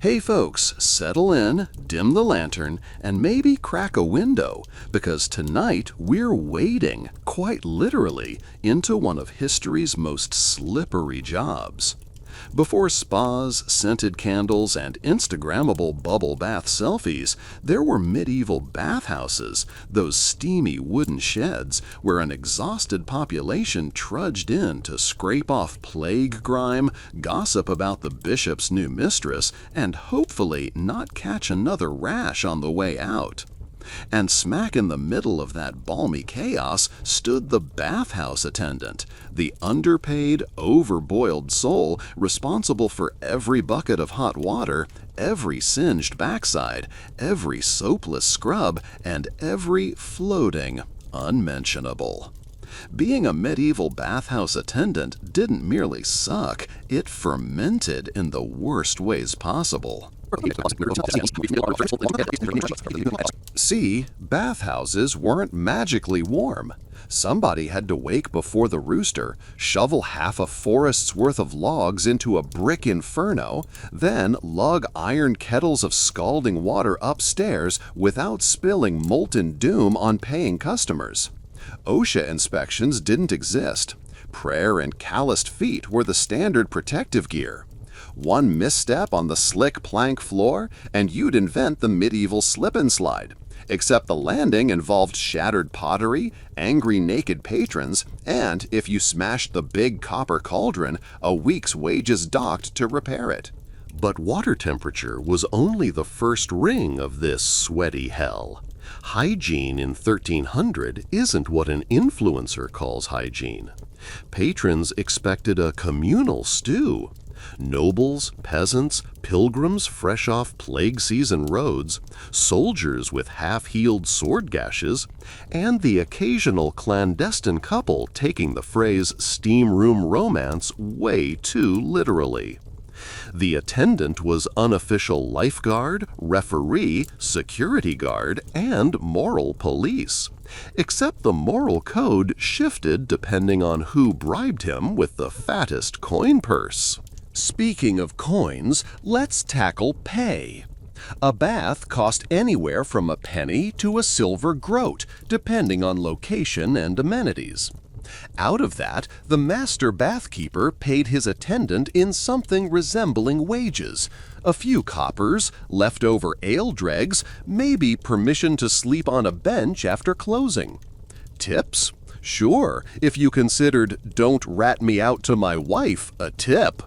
Hey folks, settle in, dim the lantern, and maybe crack a window, because tonight we're wading, quite literally, into one of history's most slippery jobs. Before spas, scented candles, and Instagrammable bubble bath selfies, there were medieval bathhouses, those steamy wooden sheds where an exhausted population trudged in to scrape off plague grime, gossip about the bishop's new mistress, and hopefully not catch another rash on the way out. And smack in the middle of that balmy chaos stood the bathhouse attendant, the underpaid, overboiled soul responsible for every bucket of hot water, every singed backside, every soapless scrub, and every floating unmentionable. Being a medieval bathhouse attendant didn't merely suck, it fermented in the worst ways possible. See, bathhouses weren't magically warm. Somebody had to wake before the rooster, shovel half a forest's worth of logs into a brick inferno, then lug iron kettles of scalding water upstairs without spilling molten doom on paying customers. OSHA inspections didn't exist. Prayer and calloused feet were the standard protective gear. One misstep on the slick plank floor, and you'd invent the medieval slip-and-slide. Except the landing involved shattered pottery, angry naked patrons, and, if you smashed the big copper cauldron, a week's wages docked to repair it. But water temperature was only the first ring of this sweaty hell. Hygiene in 1300 isn't what an influencer calls hygiene. Patrons expected a communal stew. Nobles, peasants, pilgrims fresh off plague season roads, soldiers with half-healed sword gashes, and the occasional clandestine couple taking the phrase steam room romance way too literally. The attendant was unofficial lifeguard, referee, security guard, and moral police. Except the moral code shifted depending on who bribed him with the fattest coin purse. Speaking of coins, let's tackle pay. A bath cost anywhere from a penny to a silver groat, depending on location and amenities. Out of that, the master bathkeeper paid his attendant in something resembling wages. A few coppers, leftover ale dregs, maybe permission to sleep on a bench after closing. Tips? Sure, if you considered "don't rat me out to my wife" a tip.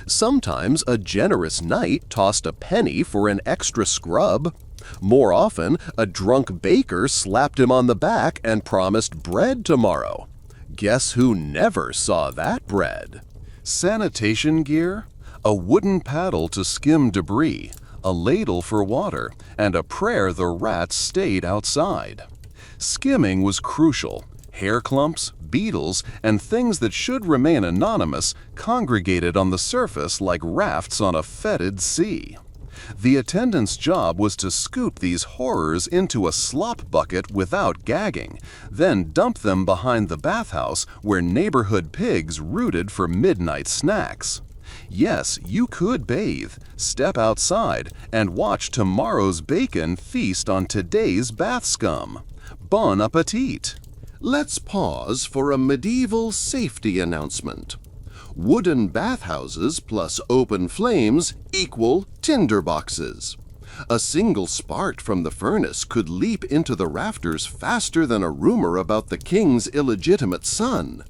Sometimes a generous knight tossed a penny for an extra scrub. More often, a drunk baker slapped him on the back and promised bread tomorrow. Guess who never saw that bread? Sanitation gear? A wooden paddle to skim debris, a ladle for water, and a prayer the rats stayed outside. Skimming was crucial. Hair clumps, beetles, and things that should remain anonymous congregated on the surface like rafts on a fetid sea. The attendant's job was to scoop these horrors into a slop bucket without gagging, then dump them behind the bathhouse where neighborhood pigs rooted for midnight snacks. Yes, you could bathe, step outside, and watch tomorrow's bacon feast on today's bath scum. Bon appetit! Let's pause for a medieval safety announcement. Wooden bathhouses plus open flames equal tinderboxes. A single spark from the furnace could leap into the rafters faster than a rumor about the king's illegitimate son.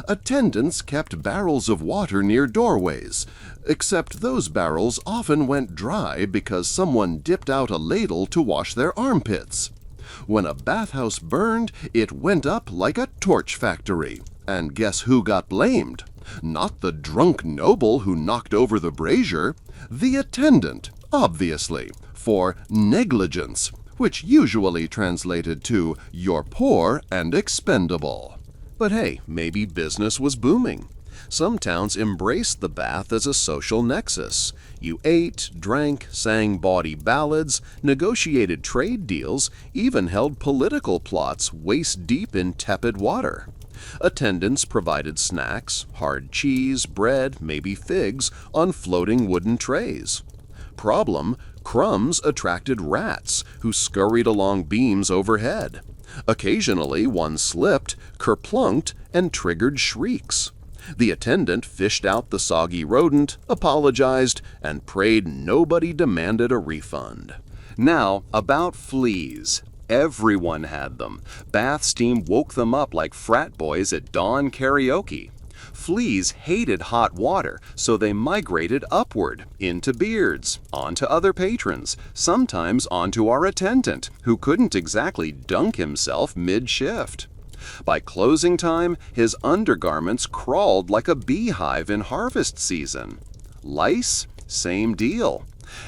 Attendants kept barrels of water near doorways, except those barrels often went dry because someone dipped out a ladle to wash their armpits. When a bathhouse burned, it went up like a torch factory. And guess who got blamed? Not the drunk noble who knocked over the brazier. The attendant, obviously, for negligence, which usually translated to "you're poor and expendable." But hey, maybe business was booming. Some towns embraced the bath as a social nexus. You ate, drank, sang bawdy ballads, negotiated trade deals, even held political plots waist-deep in tepid water. Attendants provided snacks, hard cheese, bread, maybe figs, on floating wooden trays. Problem: crumbs attracted rats, who scurried along beams overhead. Occasionally one slipped, kerplunked, and triggered shrieks. The attendant fished out the soggy rodent, apologized, and prayed nobody demanded a refund. Now, about fleas. Everyone had them. Bath steam woke them up like frat boys at dawn karaoke. Fleas hated hot water, so they migrated upward, into beards, onto other patrons, sometimes onto our attendant, who couldn't exactly dunk himself mid-shift. By closing time, his undergarments crawled like a beehive in harvest season. Lice? Same deal.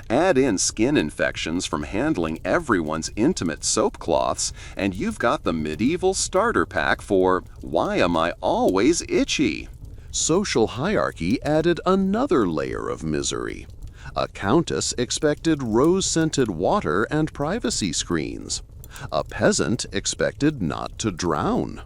Add in skin infections from handling everyone's intimate soap cloths, and you've got the medieval starter pack for "Why am I always itchy?" Social hierarchy added another layer of misery. A countess expected rose-scented water and privacy screens. A peasant expected not to drown.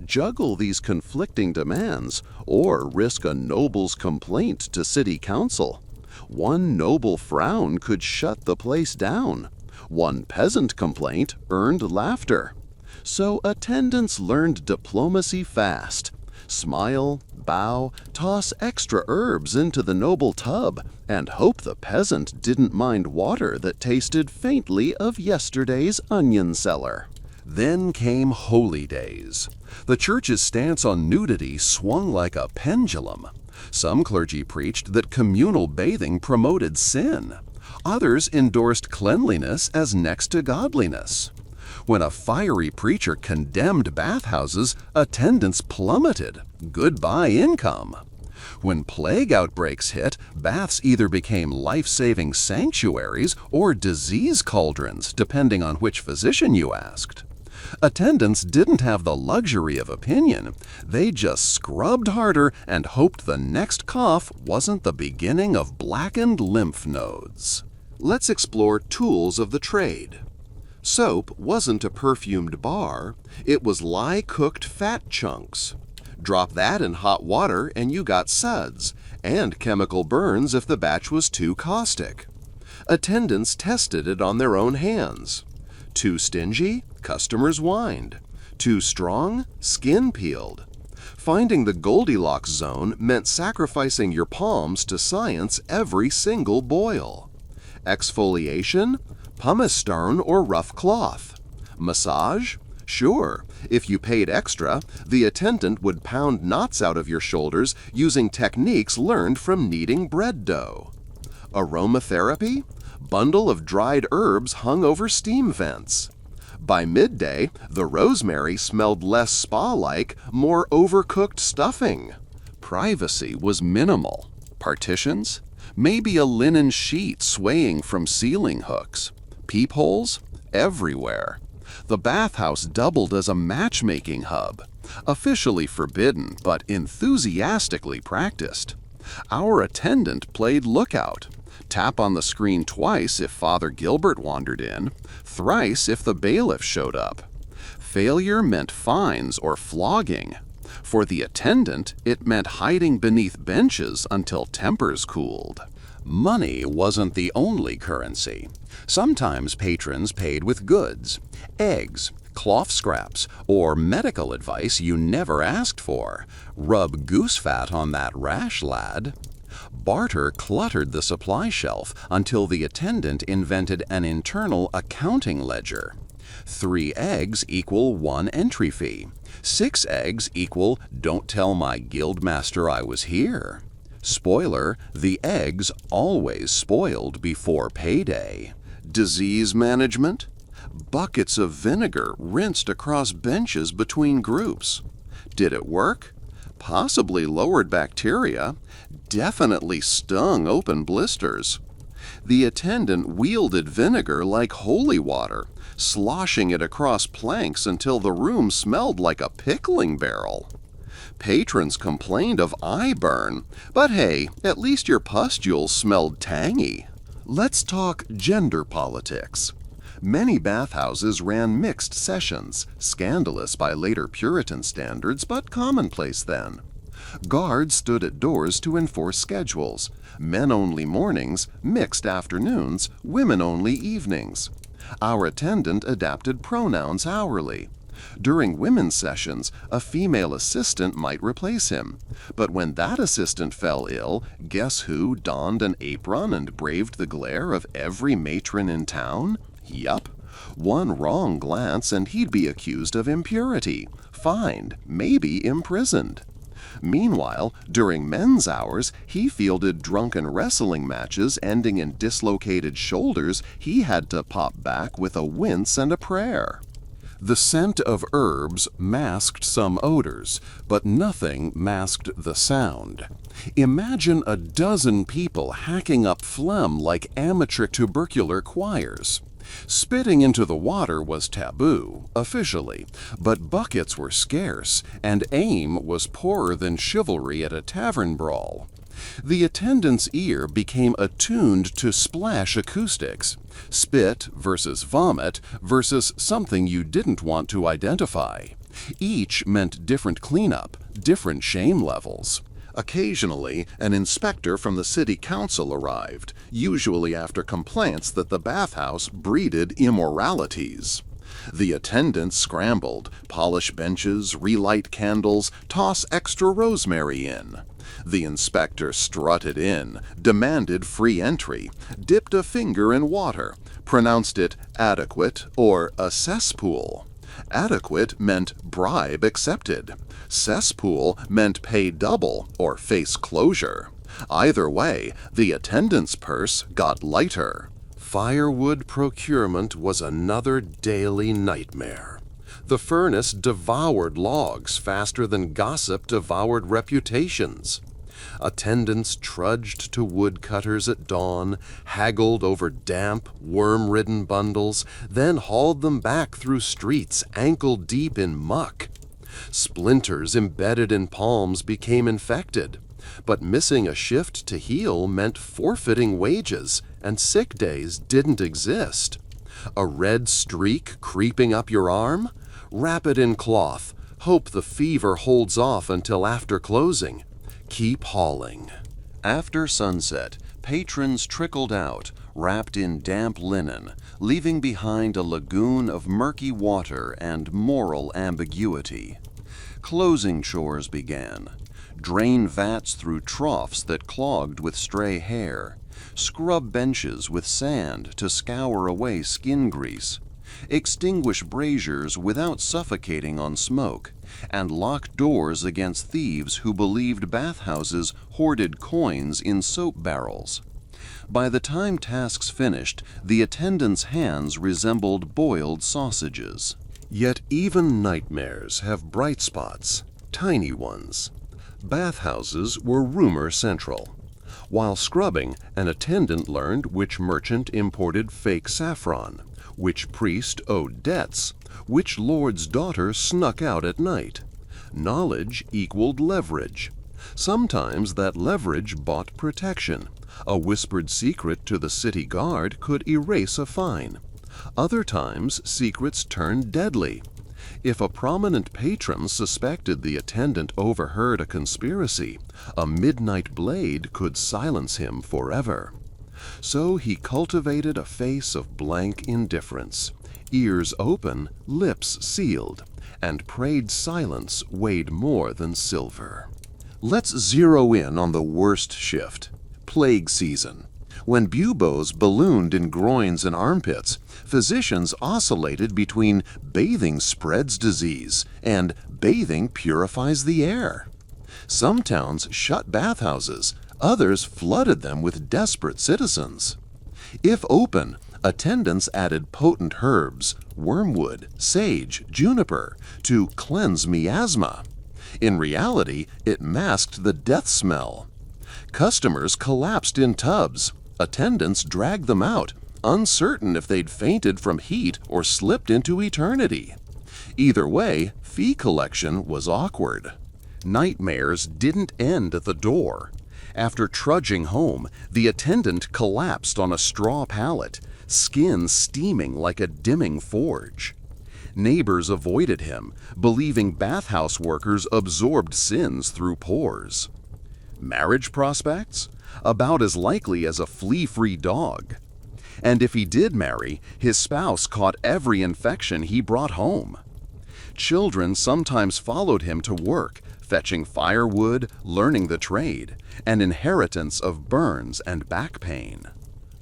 Juggle these conflicting demands, or risk a noble's complaint to city council. One noble frown could shut the place down. One peasant complaint earned laughter. So attendants learned diplomacy fast. Smile, bow, toss extra herbs into the noble tub, and hope the peasant didn't mind water that tasted faintly of yesterday's onion cellar. Then came holy days. The church's stance on nudity swung like a pendulum. Some clergy preached that communal bathing promoted sin. Others endorsed cleanliness as next to godliness. When a fiery preacher condemned bathhouses, attendance plummeted. Goodbye income. When plague outbreaks hit, baths either became life-saving sanctuaries or disease cauldrons, depending on which physician you asked. Attendants didn't have the luxury of opinion. They just scrubbed harder and hoped the next cough wasn't the beginning of blackened lymph nodes. Let's explore tools of the trade. Soap wasn't a perfumed bar, it was lye-cooked fat chunks. Drop that in hot water and you got suds, and chemical burns if the batch was too caustic. Attendants tested it on their own hands. Too stingy? Customers whined. Too strong? Skin peeled. Finding the Goldilocks zone meant sacrificing your palms to science every single boil. Exfoliation? Pumice stone or rough cloth. Massage? Sure, if you paid extra, the attendant would pound knots out of your shoulders using techniques learned from kneading bread dough. Aromatherapy? Bundle of dried herbs hung over steam vents. By midday, the rosemary smelled less spa-like, more overcooked stuffing. Privacy was minimal. Partitions? Maybe a linen sheet swaying from ceiling hooks. Peepholes? Everywhere. The bathhouse doubled as a matchmaking hub. Officially forbidden, but enthusiastically practiced. Our attendant played lookout. Tap on the screen twice if Father Gilbert wandered in, thrice if the bailiff showed up. Failure meant fines or flogging. For the attendant, it meant hiding beneath benches until tempers cooled. Money wasn't the only currency. Sometimes patrons paid with goods, eggs, cloth scraps, or medical advice you never asked for. Rub goose fat on that rash, lad. Barter cluttered the supply shelf until the attendant invented an internal accounting ledger. 3 eggs equal 1 entry fee. 6 eggs equal "Don't tell my guildmaster I was here." Spoiler, the eggs always spoiled before payday. Disease management? Buckets of vinegar rinsed across benches between groups. Did it work? Possibly lowered bacteria. Definitely stung open blisters. The attendant wielded vinegar like holy water, sloshing it across planks until the room smelled like a pickling barrel. Patrons complained of eye burn, but hey, at least your pustules smelled tangy. Let's talk gender politics. Many bathhouses ran mixed sessions, scandalous by later Puritan standards, but commonplace then. Guards stood at doors to enforce schedules. Men-only mornings, mixed afternoons, women-only evenings. Our attendant adapted pronouns hourly. During women's sessions, a female assistant might replace him. But when that assistant fell ill, guess who donned an apron and braved the glare of every matron in town? Yup. One wrong glance and he'd be accused of impurity, fined, maybe imprisoned. Meanwhile, during men's hours, he fielded drunken wrestling matches ending in dislocated shoulders he had to pop back with a wince and a prayer. The scent of herbs masked some odors, but nothing masked the sound. Imagine a dozen people hacking up phlegm like amateur tubercular choirs. Spitting into the water was taboo, officially, but buckets were scarce, and aim was poorer than chivalry at a tavern brawl. The attendant's ear became attuned to splash acoustics, spit versus vomit versus something you didn't want to identify. Each meant different cleanup, different shame levels. Occasionally, an inspector from the city council arrived, usually after complaints that the bathhouse breeded immoralities. The attendants scrambled, polish benches, relight candles, toss extra rosemary in. The inspector strutted in, demanded free entry, dipped a finger in water, pronounced it adequate or a cesspool. Adequate meant bribe accepted. Cesspool meant pay double or face closure. Either way, the attendant's purse got lighter. Firewood procurement was another daily nightmare. The furnace devoured logs faster than gossip devoured reputations. Attendants trudged to woodcutters at dawn, haggled over damp, worm-ridden bundles, then hauled them back through streets ankle-deep in muck. Splinters embedded in palms became infected, but missing a shift to heal meant forfeiting wages, and sick days didn't exist. A red streak creeping up your arm? Wrap it in cloth. Hope the fever holds off until after closing. Keep hauling. After sunset, patrons trickled out, wrapped in damp linen, leaving behind a lagoon of murky water and moral ambiguity. Closing chores began. Drain vats through troughs that clogged with stray hair. Scrub benches with sand to scour away skin grease. Extinguish braziers without suffocating on smoke, and lock doors against thieves who believed bathhouses hoarded coins in soap barrels. By the time tasks finished, the attendants' hands resembled boiled sausages. Yet even nightmares have bright spots, tiny ones. Bathhouses were rumor central. While scrubbing, an attendant learned which merchant imported fake saffron, which priest owed debts, which lord's daughter snuck out at night. Knowledge equaled leverage. Sometimes that leverage bought protection. A whispered secret to the city guard could erase a fine. Other times, secrets turned deadly. If a prominent patron suspected the attendant overheard a conspiracy, a midnight blade could silence him forever. So he cultivated a face of blank indifference, ears open, lips sealed, and prayed silence weighed more than silver. Let's zero in on the worst shift, plague season. When buboes ballooned in groins and armpits, physicians oscillated between bathing spreads disease and bathing purifies the air. Some towns shut bathhouses, others flooded them with desperate citizens. If open, attendants added potent herbs, wormwood, sage, juniper, to cleanse miasma. In reality, it masked the death smell. Customers collapsed in tubs. Attendants dragged them out, uncertain if they'd fainted from heat or slipped into eternity. Either way, fee collection was awkward. Nightmares didn't end at the door. After trudging home, the attendant collapsed on a straw pallet, skin steaming like a dimming forge. Neighbors avoided him, believing bathhouse workers absorbed sins through pores. Marriage prospects? About as likely as a flea-free dog. And if he did marry, his spouse caught every infection he brought home. Children sometimes followed him to work, fetching firewood, learning the trade, an inheritance of burns and back pain.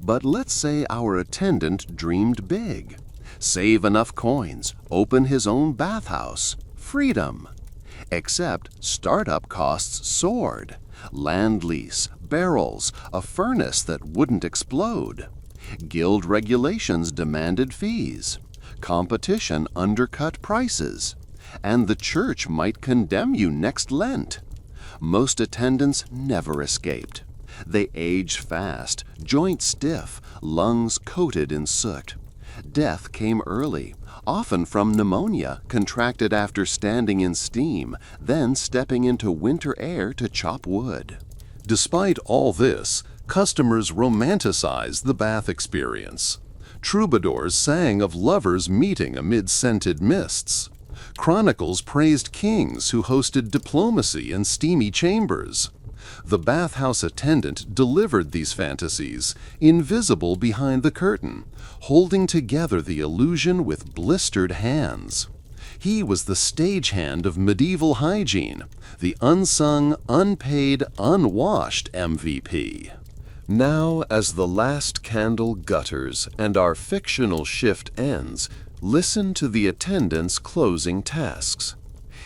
But let's say our attendant dreamed big. Save enough coins, open his own bathhouse. Freedom. Except startup costs soared. Land lease, barrels, a furnace that wouldn't explode. Guild regulations demanded fees. Competition undercut prices. And the church might condemn you next Lent. Most attendants never escaped. They aged fast, joints stiff, lungs coated in soot. Death came early, often from pneumonia contracted after standing in steam, then stepping into winter air to chop wood. Despite all this, customers romanticized the bath experience. Troubadours sang of lovers meeting amid scented mists. Chronicles praised kings who hosted diplomacy in steamy chambers. The bathhouse attendant delivered these fantasies, invisible behind the curtain, holding together the illusion with blistered hands. He was the stagehand of medieval hygiene, the unsung, unpaid, unwashed MVP. Now, as the last candle gutters and our fictional shift ends, listen to the attendant's closing tasks.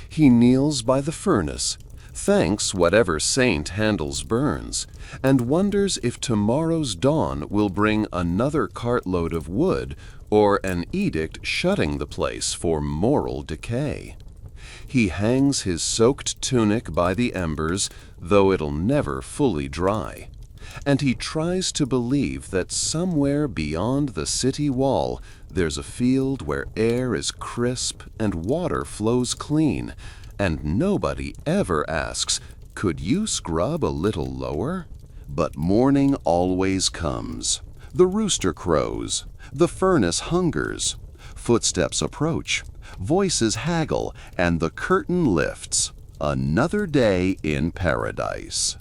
He kneels by the furnace, thanks whatever saint handles burns, and wonders if tomorrow's dawn will bring another cartload of wood or an edict shutting the place for moral decay. He hangs his soaked tunic by the embers, though it'll never fully dry. And he tries to believe that somewhere beyond the city wall there's a field where air is crisp and water flows clean, and nobody ever asks, "Could you scrub a little lower?" But morning always comes. The rooster crows. The furnace hungers. Footsteps approach. Voices haggle, and the curtain lifts. Another day in paradise.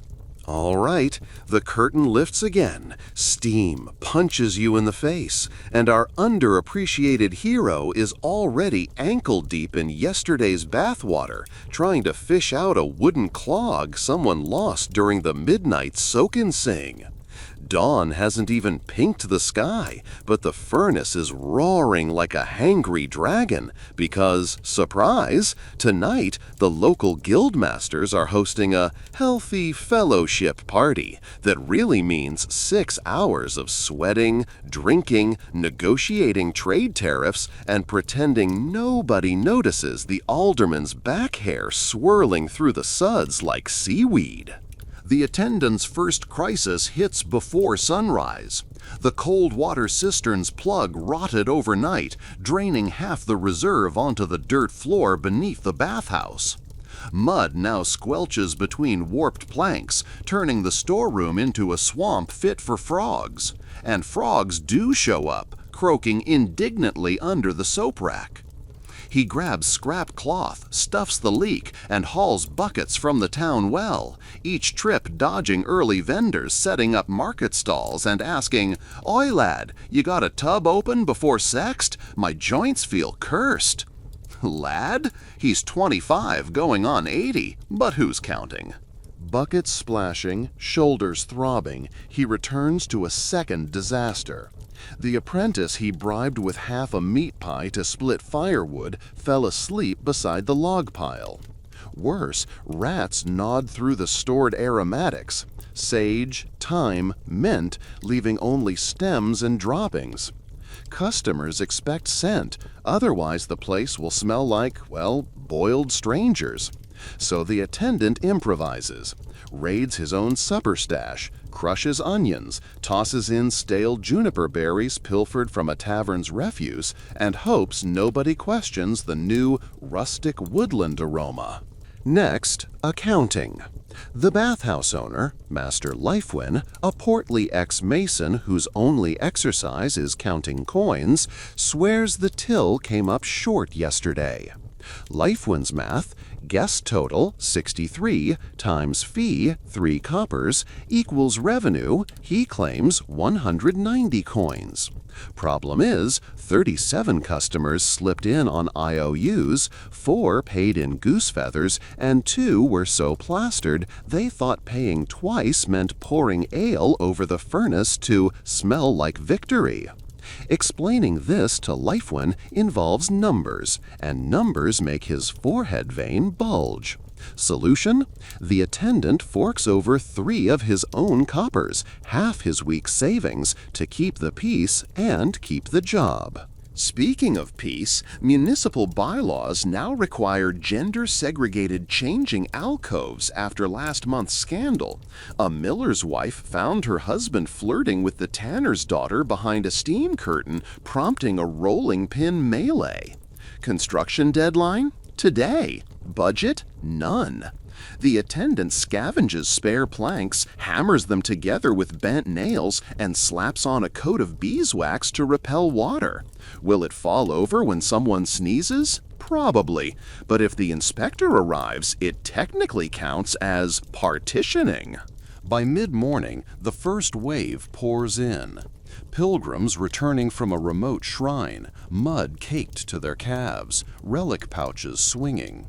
All right, the curtain lifts again. Steam punches you in the face, and our underappreciated hero is already ankle-deep in yesterday's bathwater, trying to fish out a wooden clog someone lost during the midnight soak-and-sing. Dawn hasn't even pinked the sky, but the furnace is roaring like a hangry dragon because, surprise, tonight the local guildmasters are hosting a healthy fellowship party that really means 6 hours of sweating, drinking, negotiating trade tariffs, and pretending nobody notices the alderman's back hair swirling through the suds like seaweed. The attendant's first crisis hits before sunrise. The cold water cistern's plug rotted overnight, draining half the reserve onto the dirt floor beneath the bathhouse. Mud now squelches between warped planks, turning the storeroom into a swamp fit for frogs. And frogs do show up, croaking indignantly under the soap rack. He grabs scrap cloth, stuffs the leak, and hauls buckets from the town well, each trip dodging early vendors setting up market stalls and asking, "Oi lad, you got a tub open before sext? My joints feel cursed." Lad? He's 25 going on 80, but who's counting? Buckets splashing, shoulders throbbing, he returns to a second disaster. The apprentice he bribed with half a meat pie to split firewood fell asleep beside the log pile. Worse, rats gnawed through the stored aromatics, sage, thyme, mint, leaving only stems and droppings. Customers expect scent, otherwise the place will smell like, well, boiled strangers. So the attendant improvises, raids his own supper stash, crushes onions, tosses in stale juniper berries pilfered from a tavern's refuse, and hopes nobody questions the new rustic woodland aroma. Next, accounting. The bathhouse owner, Master Lifewin, a portly ex-mason whose only exercise is counting coins, swears the till came up short yesterday. Lifewin's math, guest total 63 times fee 3 coppers equals revenue, he claims 190 coins. Problem is, 37 customers slipped in on IOUs, 4 paid in goose feathers, and 2 were so plastered they thought paying twice meant pouring ale over the furnace to smell like victory. Explaining this to Lifewin involves numbers, and numbers make his forehead vein bulge. Solution? The attendant forks over 3 of his own coppers, half his week's savings, to keep the peace and keep the job. Speaking of peace, municipal bylaws now require gender-segregated changing alcoves after last month's scandal. A miller's wife found her husband flirting with the tanner's daughter behind a steam curtain, prompting a rolling pin melee. Construction deadline? Today. Budget? None. The attendant scavenges spare planks, hammers them together with bent nails, and slaps on a coat of beeswax to repel water. Will it fall over when someone sneezes? Probably. But if the inspector arrives, it technically counts as partitioning. By mid-morning, the first wave pours in. Pilgrims returning from a remote shrine, mud caked to their calves, relic pouches swinging.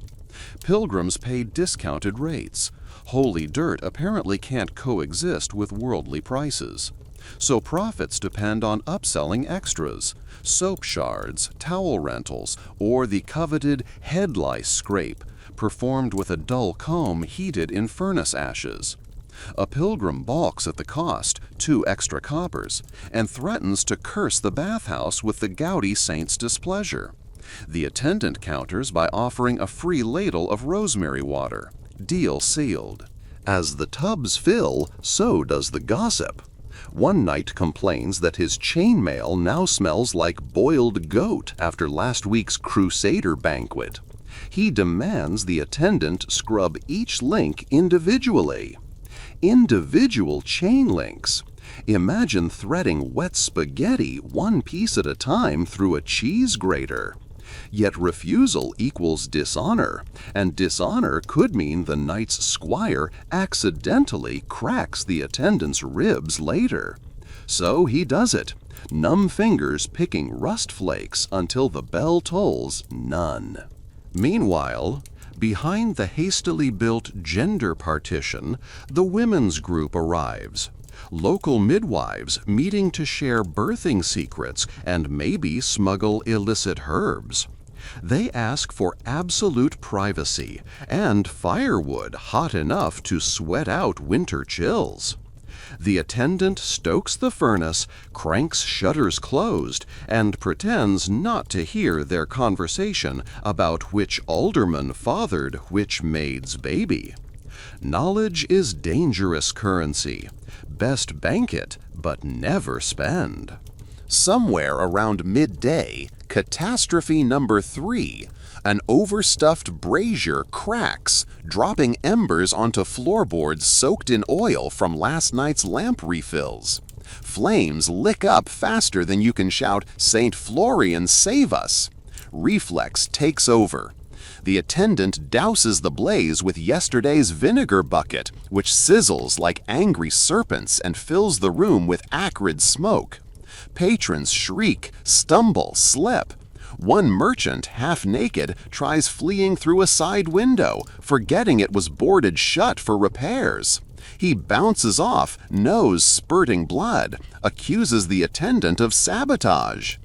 Pilgrims pay discounted rates. Holy dirt apparently can't coexist with worldly prices. So profits depend on upselling extras, soap shards, towel rentals, or the coveted head lice scrape, performed with a dull comb heated in furnace ashes. A pilgrim balks at the cost, 2 extra coppers, and threatens to curse the bathhouse with the gouty saint's displeasure. The attendant counters by offering a free ladle of rosemary water. Deal sealed. As the tubs fill, so does the gossip. One knight complains that his chainmail now smells like boiled goat after last week's Crusader banquet. He demands the attendant scrub each link individually. Individual chain links. Imagine threading wet spaghetti 1 piece at a time through a cheese grater. Yet refusal equals dishonor, and dishonor could mean the knight's squire accidentally cracks the attendant's ribs later. So he does it, numb fingers picking rust flakes until the bell tolls none. Meanwhile, behind the hastily built gender partition, the women's group arrives. Local midwives meeting to share birthing secrets and maybe smuggle illicit herbs. They ask for absolute privacy and firewood hot enough to sweat out winter chills. The attendant stokes the furnace, cranks shutters closed, and pretends not to hear their conversation about which alderman fathered which maid's baby. Knowledge is dangerous currency. Best bank it, but never spend. Somewhere around midday, catastrophe number 3. An overstuffed brazier cracks, dropping embers onto floorboards soaked in oil from last night's lamp refills. Flames lick up faster than you can shout, "St. Florian, save us!" Reflex takes over. The attendant douses the blaze with yesterday's vinegar bucket, which sizzles like angry serpents and fills the room with acrid smoke. Patrons shriek, stumble, slip. One merchant, half naked, tries fleeing through a side window, forgetting it was boarded shut for repairs. He bounces off, nose spurting blood, accuses the attendant of sabotage.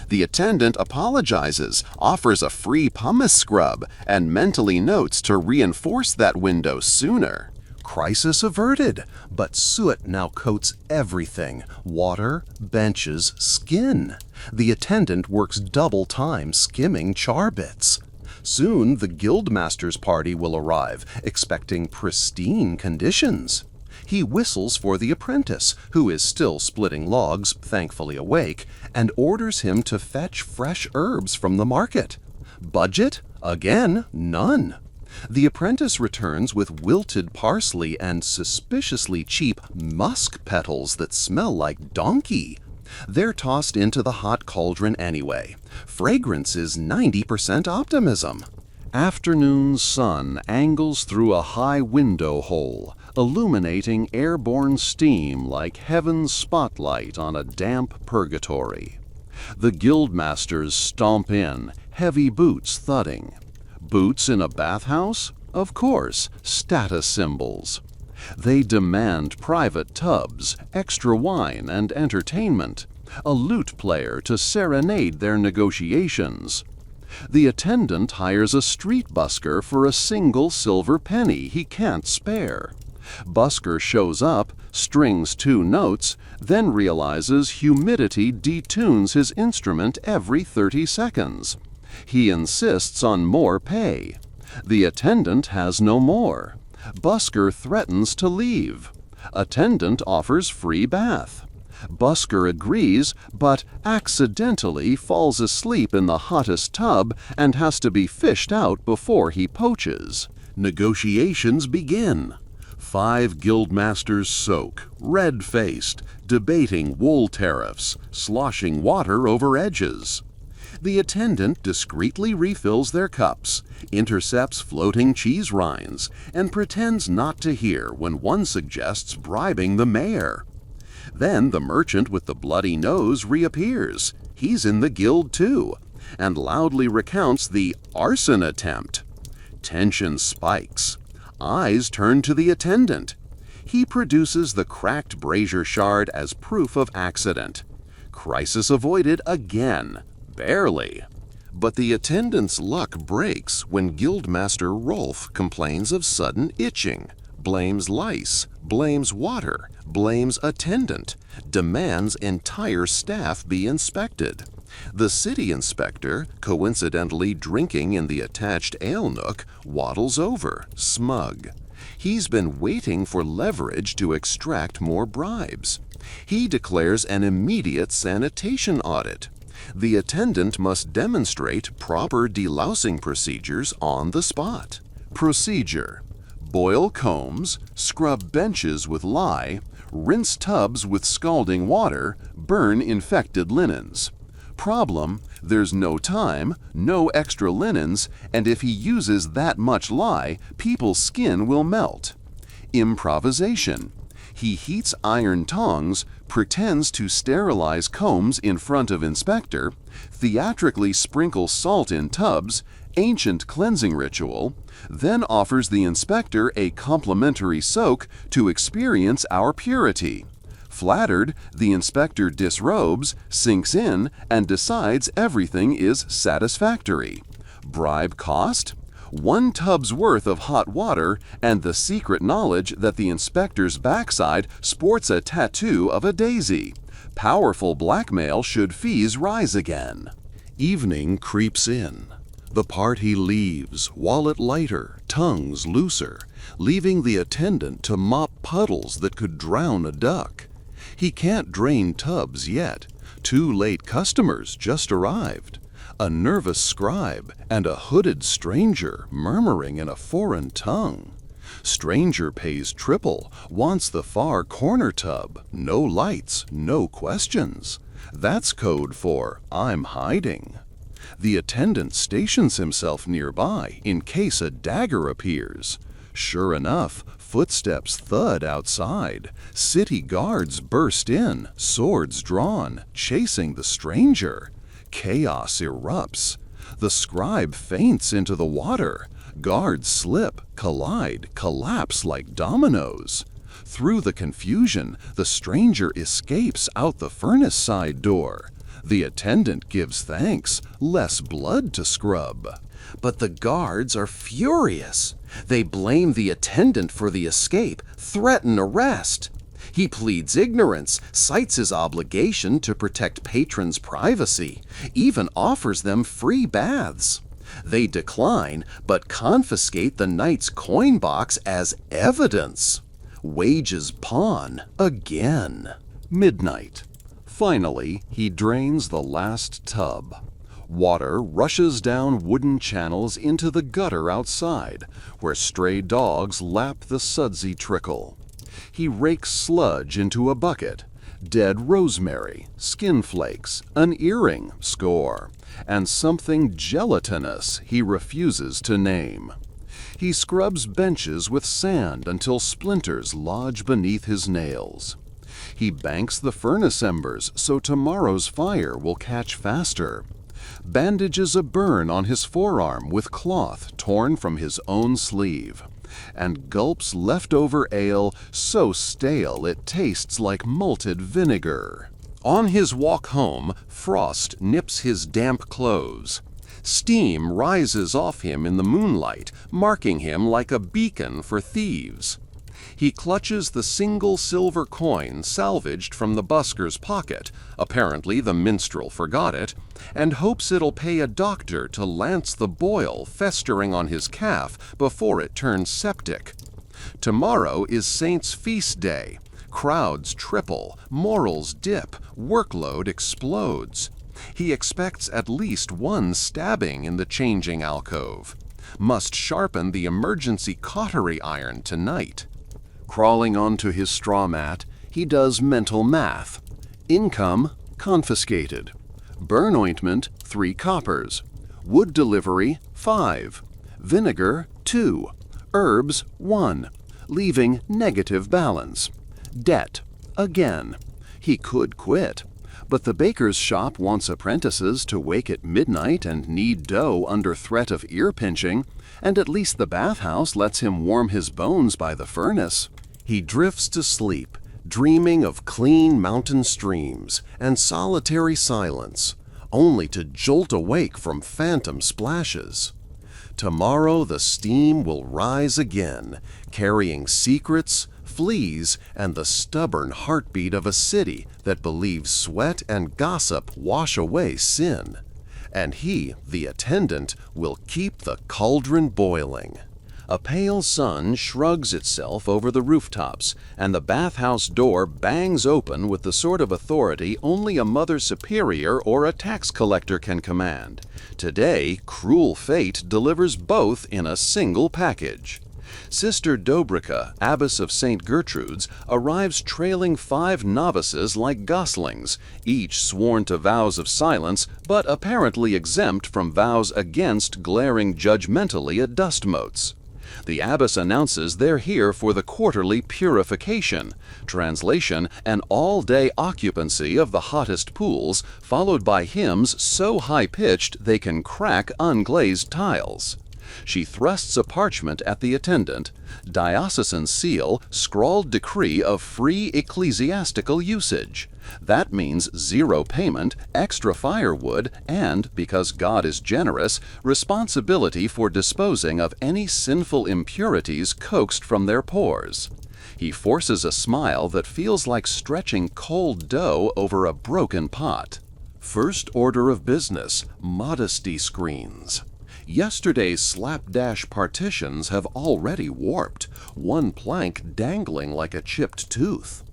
The attendant apologizes, offers a free pumice scrub, and mentally notes to reinforce that window sooner. Crisis averted, but soot now coats everything: water, benches, skin. The attendant works double time skimming char bits. Soon the guildmaster's party will arrive, expecting pristine conditions. He whistles for the apprentice, who is still splitting logs, thankfully awake, and orders him to fetch fresh herbs from the market. Budget? Again, none. The apprentice returns with wilted parsley and suspiciously cheap musk petals that smell like donkey. They're tossed into the hot cauldron anyway. Fragrance is 90% optimism. Afternoon sun angles through a high window hole, illuminating airborne steam like heaven's spotlight on a damp purgatory. The guildmasters stomp in, heavy boots thudding. Boots in a bathhouse? Of course, status symbols. They demand private tubs, extra wine and entertainment, a lute player to serenade their negotiations. The attendant hires a street busker for a single silver penny he can't spare. Busker shows up, strings 2 notes, then realizes humidity detunes his instrument every 30 seconds. He insists on more pay. The attendant has no more. Busker threatens to leave. Attendant offers free bath. Busker agrees, but accidentally falls asleep in the hottest tub and has to be fished out before he poaches. Negotiations begin. 5 guildmasters soak, red-faced, debating wool tariffs, sloshing water over edges. The attendant discreetly refills their cups, intercepts floating cheese rinds, and pretends not to hear when one suggests bribing the mayor. Then the merchant with the bloody nose reappears. He's in the guild too, and loudly recounts the arson attempt. Tension spikes. Eyes turn to the attendant. He produces the cracked brazier shard as proof of accident. Crisis avoided again. Barely. But the attendant's luck breaks when Guildmaster Rolf complains of sudden itching, blames lice, blames water, blames attendant, demands entire staff be inspected. The city inspector, coincidentally drinking in the attached ale nook, waddles over, smug. He's been waiting for leverage to extract more bribes. He declares an immediate sanitation audit. The attendant must demonstrate proper delousing procedures on the spot. Procedure: boil combs, scrub benches with lye, rinse tubs with scalding water, burn infected linens. Problem: there's no time, no extra linens, and if he uses that much lye, people's skin will melt. Improvisation: he heats iron tongs, pretends to sterilize combs in front of inspector, theatrically sprinkles salt in tubs, ancient cleansing ritual, then offers the inspector a complimentary soak to experience our purity. Flattered, the inspector disrobes, sinks in, and decides everything is satisfactory. Bribe cost: 1 tub's worth of hot water and the secret knowledge that the inspector's backside sports a tattoo of a daisy. Powerful blackmail should fees rise again. Evening creeps in. The party leaves, wallet lighter, tongues looser, leaving the attendant to mop puddles that could drown a duck. He can't drain tubs yet. 2 late customers just arrived. A nervous scribe and a hooded stranger murmuring in a foreign tongue. Stranger pays triple, wants the far corner tub, no lights, no questions. That's code for I'm hiding. The attendant stations himself nearby in case a dagger appears. Sure enough, footsteps thud outside. City guards burst in, swords drawn, chasing the stranger. Chaos erupts. The scribe faints into the water. Guards slip, collide, collapse like dominoes. Through the confusion, the stranger escapes out the furnace side door. The attendant gives thanks, less blood to scrub. But the guards are furious. They blame the attendant for the escape, threaten arrest. He pleads ignorance, cites his obligation to protect patrons' privacy, even offers them free baths. They decline, but confiscate the knight's coin box as evidence. Wages pawn again. Midnight. Finally, he drains the last tub. Water rushes down wooden channels into the gutter outside, where stray dogs lap the sudsy trickle. He rakes sludge into a bucket, dead rosemary, skin flakes, an earring score, and something gelatinous he refuses to name. He scrubs benches with sand until splinters lodge beneath his nails. He banks the furnace embers so tomorrow's fire will catch faster. Bandages a burn on his forearm with cloth torn from his own sleeve, and gulps leftover ale so stale it tastes like malted vinegar. On his walk home, frost nips his damp clothes. Steam rises off him in the moonlight, marking him like a beacon for thieves. He clutches the single silver coin salvaged from the busker's pocket, apparently the minstrel forgot it, and hopes it'll pay a doctor to lance the boil festering on his calf before it turns septic. Tomorrow is Saint's feast day. Crowds triple, morals dip, workload explodes. He expects at least one stabbing in the changing alcove. Must sharpen the emergency cautery iron tonight. Crawling onto his straw mat, he does mental math. Income, confiscated. Burn ointment, 3 coppers. Wood delivery, 5. Vinegar, 2. Herbs, 1. Leaving negative balance. Debt, again. He could quit. But the baker's shop wants apprentices to wake at midnight and knead dough under threat of ear pinching, and at least the bathhouse lets him warm his bones by the furnace. He drifts to sleep, dreaming of clean mountain streams and solitary silence, only to jolt awake from phantom splashes. Tomorrow the steam will rise again, carrying secrets, fleas, and the stubborn heartbeat of a city that believes sweat and gossip wash away sin. And he, the attendant, will keep the cauldron boiling. A pale sun shrugs itself over the rooftops, and the bathhouse door bangs open with the sort of authority only a mother superior or a tax collector can command. Today, cruel fate delivers both in a single package. Sister Dobrika, abbess of St. Gertrude's, arrives trailing 5 novices like goslings, each sworn to vows of silence, but apparently exempt from vows against glaring judgmentally at dust motes. The abbess announces they're here for the quarterly purification, translation, an all-day occupancy of the hottest pools, followed by hymns so high-pitched they can crack unglazed tiles. She thrusts a parchment at the attendant, diocesan seal, scrawled decree of free ecclesiastical usage. That means 0 payment, extra firewood, and, because God is generous, responsibility for disposing of any sinful impurities coaxed from their pores. He forces a smile that feels like stretching cold dough over a broken pot. First order of business, modesty screens. Yesterday's slapdash partitions have already warped, one plank dangling like a chipped tooth.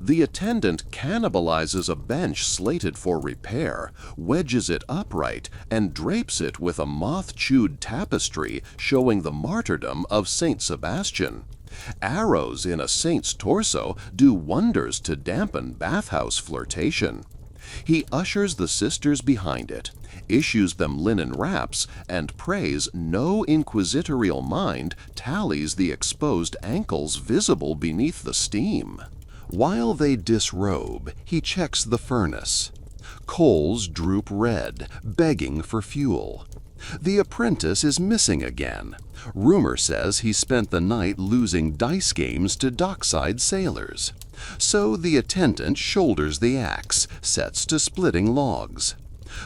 The attendant cannibalizes a bench slated for repair, wedges it upright, and drapes it with a moth-chewed tapestry showing the martyrdom of Saint Sebastian. Arrows in a saint's torso do wonders to dampen bathhouse flirtation. He ushers the sisters behind it, issues them linen wraps, and prays no inquisitorial mind tallies the exposed ankles visible beneath the steam. While they disrobe, he checks the furnace. Coals droop red, begging for fuel. The apprentice is missing again. Rumor says he spent the night losing dice games to dockside sailors. So the attendant shoulders the axe, sets to splitting logs.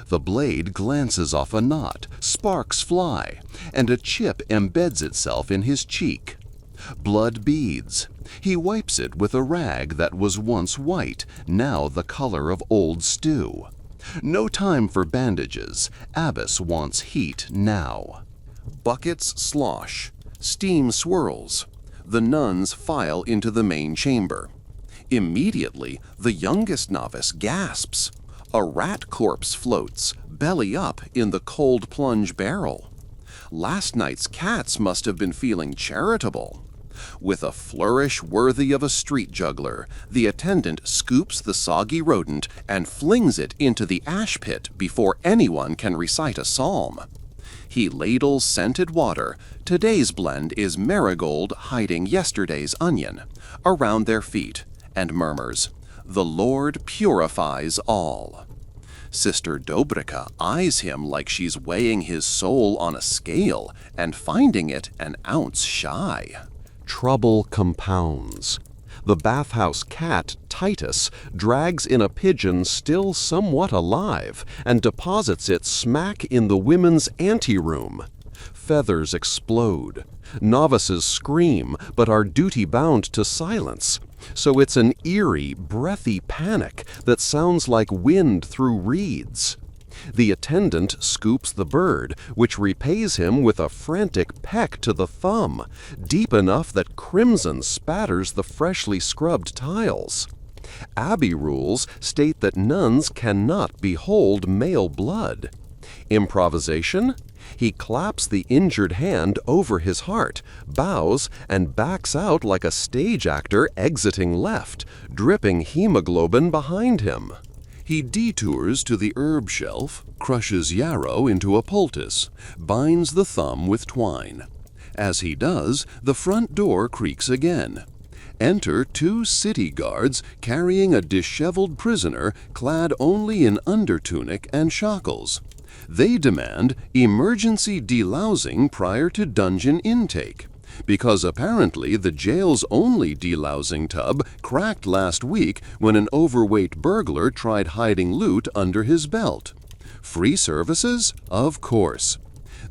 The blade glances off a knot, sparks fly, and a chip embeds itself in his cheek. Blood beads. He wipes it with a rag that was once white, now the color of old stew. No time for bandages. Abbess wants heat now. Buckets slosh. Steam swirls. The nuns file into the main chamber. Immediately, the youngest novice gasps. A rat corpse floats, belly up in the cold plunge barrel. Last night's cats must have been feeling charitable. With a flourish worthy of a street juggler, the attendant scoops the soggy rodent and flings it into the ash pit before anyone can recite a psalm. He ladles scented water, today's blend is marigold hiding yesterday's onion, around their feet, and murmurs, "The Lord purifies all." Sister Dobrika eyes him like she's weighing his soul on a scale and finding it an ounce shy. Trouble compounds. The bathhouse cat, Titus, drags in a pigeon still somewhat alive and deposits it smack in the women's anteroom. Feathers explode. Novices scream, but are duty-bound to silence. So it's an eerie, breathy panic that sounds like wind through reeds. The attendant scoops the bird, which repays him with a frantic peck to the thumb, deep enough that crimson spatters the freshly scrubbed tiles. Abbey rules state that nuns cannot behold male blood. Improvisation? He claps the injured hand over his heart, bows, and backs out like a stage actor exiting left, dripping hemoglobin behind him. He detours to the herb shelf, crushes yarrow into a poultice, binds the thumb with twine. As he does, the front door creaks again. Enter two city guards carrying a disheveled prisoner clad only in undertunic and shackles. They demand emergency delousing prior to dungeon intake, because apparently the jail's only delousing tub cracked last week when an overweight burglar tried hiding loot under his belt. Free services? Of course.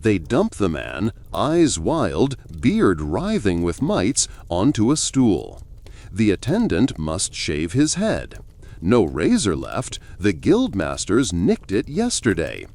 They dump the man, eyes wild, beard writhing with mites, onto a stool. The attendant must shave his head. No razor left, the guildmasters nicked it yesterday.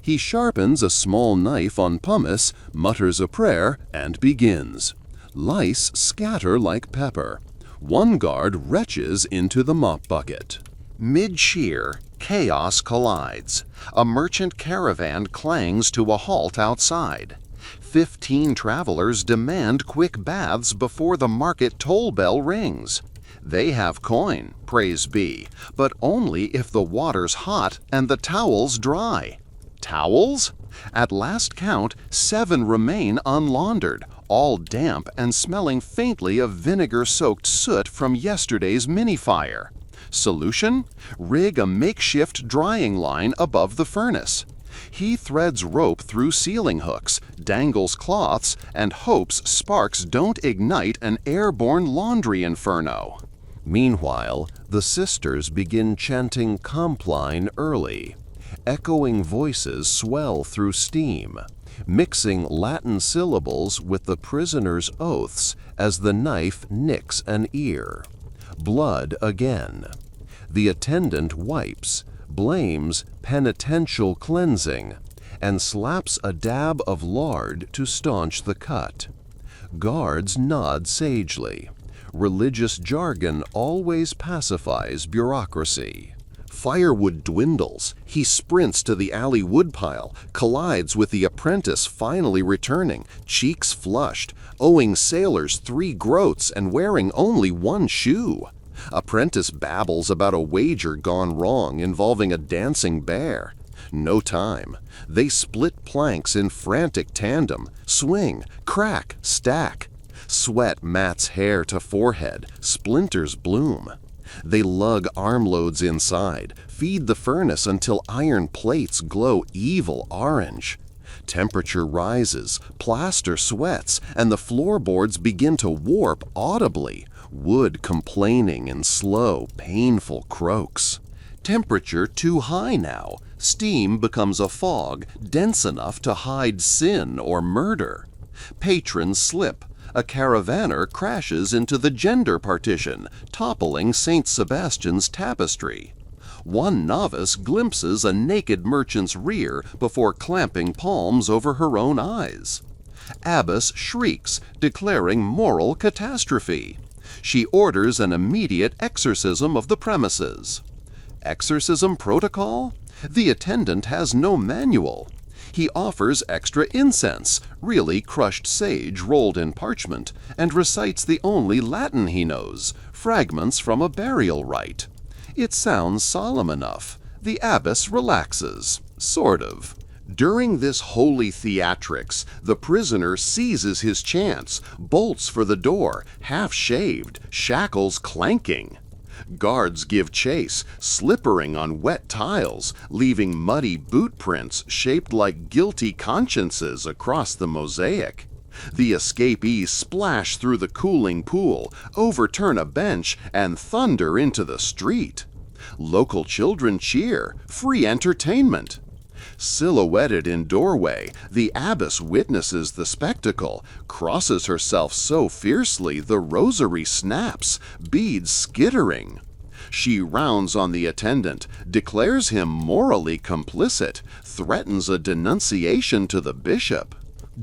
He sharpens a small knife on pumice, mutters a prayer, and begins. Lice scatter like pepper. One guard retches into the mop bucket. Mid-shear, chaos collides. A merchant caravan clangs to a halt outside. 15 travelers demand quick baths before the market toll bell rings. They have coin, praise be, but only if the water's hot and the towels dry. Towels? At last count, 7 remain unlaundered, all damp and smelling faintly of vinegar-soaked soot from yesterday's mini-fire. Solution? Rig a makeshift drying line above the furnace. He threads rope through ceiling hooks, dangles cloths, and hopes sparks don't ignite an airborne laundry inferno. Meanwhile, the sisters begin chanting Compline early. Echoing voices swell through steam, mixing Latin syllables with the prisoner's oaths as the knife nicks an ear. Blood again. The attendant wipes, blames penitential cleansing, and slaps a dab of lard to staunch the cut. Guards nod sagely. Religious jargon always pacifies bureaucracy. Firewood dwindles. He sprints to the alley woodpile, collides with the apprentice finally returning, cheeks flushed, owing sailors 3 groats and wearing only 1 shoe. Apprentice babbles about a wager gone wrong involving a dancing bear. No time. They split planks in frantic tandem, swing, crack, stack. Sweat mats hair to forehead, splinters bloom. They lug armloads inside, feed the furnace until iron plates glow evil orange. Temperature rises, plaster sweats, and the floorboards begin to warp audibly, wood complaining in slow, painful croaks. Temperature too high now, steam becomes a fog dense enough to hide sin or murder. Patrons slip. A caravaner crashes into the gender partition, toppling St. Sebastian's tapestry. One novice glimpses a naked merchant's rear before clamping palms over her own eyes. Abbess shrieks, declaring moral catastrophe. She orders an immediate exorcism of the premises. Exorcism protocol? The attendant has no manual. He offers extra incense, really crushed sage rolled in parchment, and recites the only Latin he knows, fragments from a burial rite. It sounds solemn enough. The abbess relaxes, sort of. During this holy theatrics, the prisoner seizes his chance, bolts for the door, half-shaved, shackles clanking. Guards give chase, slippering on wet tiles, leaving muddy boot prints shaped like guilty consciences across the mosaic. The escapees splash through the cooling pool, overturn a bench, and thunder into the street. Local children cheer, free entertainment. Silhouetted in doorway, the abbess witnesses the spectacle, crosses herself so fiercely the rosary snaps, beads skittering. She rounds on the attendant, declares him morally complicit, threatens a denunciation to the bishop.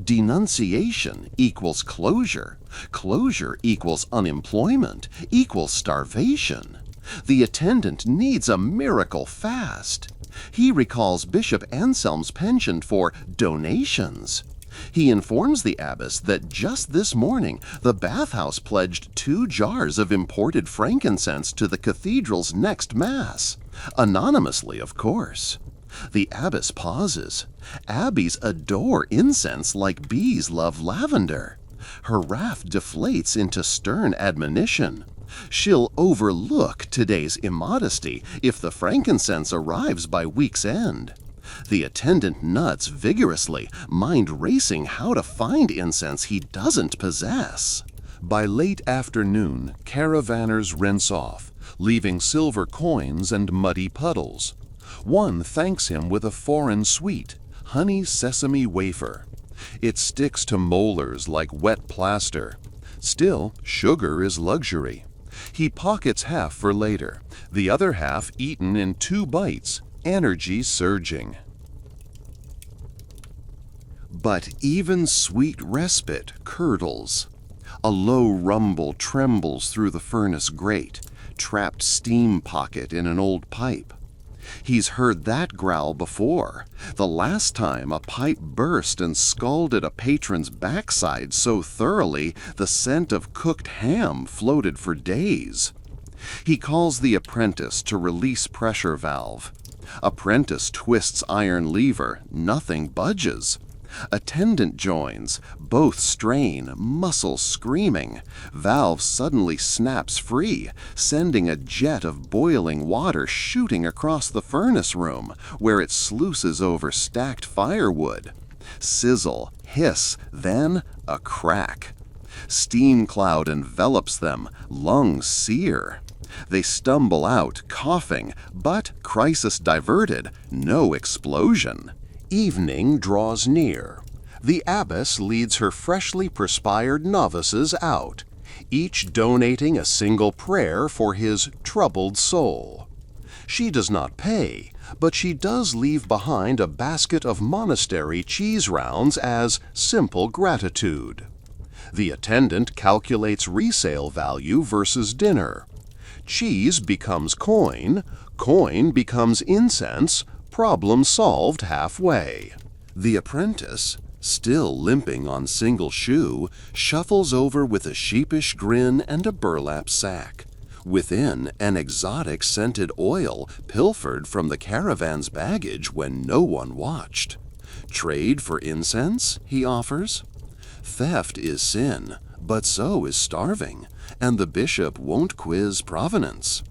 Denunciation equals closure. Closure equals unemployment, equals starvation. The attendant needs a miracle fast. He recalls Bishop Anselm's penchant for donations. He informs the abbess that just this morning the bathhouse pledged 2 jars of imported frankincense to the cathedral's next mass. Anonymously, of course. The abbess pauses. Abbeys adore incense like bees love lavender. Her wrath deflates into stern admonition. She'll overlook today's immodesty if the frankincense arrives by week's end. The attendant nuts vigorously, mind racing how to find incense he doesn't possess. By late afternoon, caravanners rinse off, leaving silver coins and muddy puddles. One thanks him with a foreign sweet, honey sesame wafer. It sticks to molars like wet plaster. Still, sugar is luxury. He pockets half for later, the other half eaten in 2 bites, energy surging. But even sweet respite curdles. A low rumble trembles through the furnace grate, trapped steam pocket in an old pipe. He's heard that growl before, the last time a pipe burst and scalded a patron's backside so thoroughly the scent of cooked ham floated for days. He calls the apprentice to release pressure valve. Apprentice twists iron lever, nothing budges. Attendant joins, both strain, muscles screaming. Valve suddenly snaps free, sending a jet of boiling water shooting across the furnace room, where it sluices over stacked firewood. Sizzle, hiss, then a crack. Steam cloud envelops them, lungs sear. They stumble out, coughing, but crisis diverted, no explosion. Evening draws near. The abbess leads her freshly perspired novices out, each donating a single prayer for his troubled soul. She does not pay, but she does leave behind a basket of monastery cheese rounds as simple gratitude. The attendant calculates resale value versus dinner. Cheese becomes coin, coin becomes incense, problem solved halfway. The apprentice, still limping on single shoe, shuffles over with a sheepish grin and a burlap sack. Within, an exotic scented oil pilfered from the caravan's baggage when no one watched. Trade for incense, he offers. Theft is sin, but so is starving, and the bishop won't quiz provenance.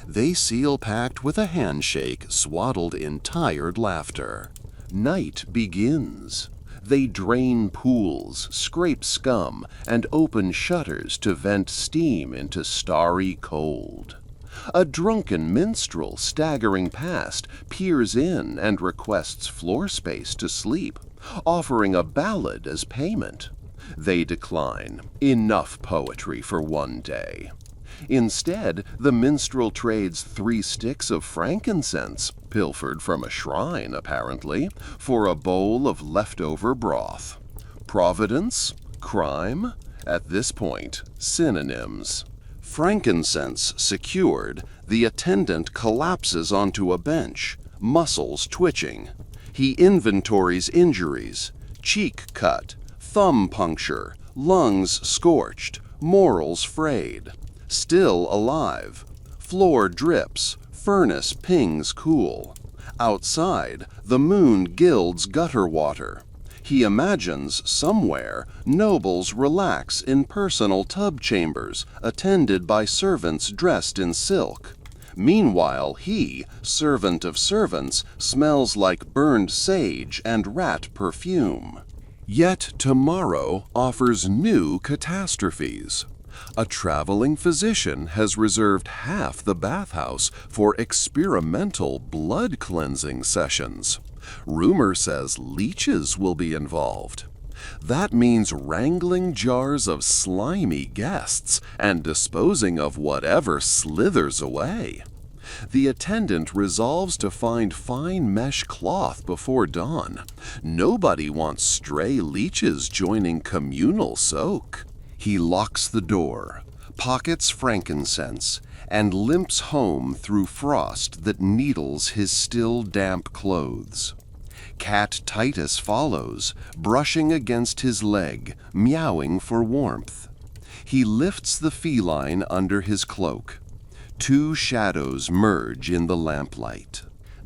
They seal pact with a handshake swaddled in tired laughter. Night begins. They drain pools, scrape scum, and open shutters to vent steam into starry cold. A drunken minstrel staggering past peers in and requests floor space to sleep, offering a ballad as payment. They decline. Enough poetry for one day. Instead, the minstrel trades 3 sticks of frankincense, pilfered from a shrine apparently, for a bowl of leftover broth. Providence? Crime? At this point, synonyms. Frankincense secured, the attendant collapses onto a bench, muscles twitching. He inventories injuries: cheek cut, thumb puncture, lungs scorched, morals frayed. Still alive. Floor drips, furnace pings cool. Outside, the moon gilds gutter water. He imagines somewhere nobles relax in personal tub chambers, attended by servants dressed in silk. Meanwhile, he, servant of servants, smells like burned sage and rat perfume. Yet tomorrow offers new catastrophes. A traveling physician has reserved half the bathhouse for experimental blood cleansing sessions. Rumor says leeches will be involved. That means wrangling jars of slimy guests and disposing of whatever slithers away. The attendant resolves to find fine mesh cloth before dawn. Nobody wants stray leeches joining communal soak. He locks the door, pockets frankincense, and limps home through frost that needles his still damp clothes. Cat Titus follows, brushing against his leg, meowing for warmth. He lifts the feline under his cloak. Two shadows merge in the lamplight.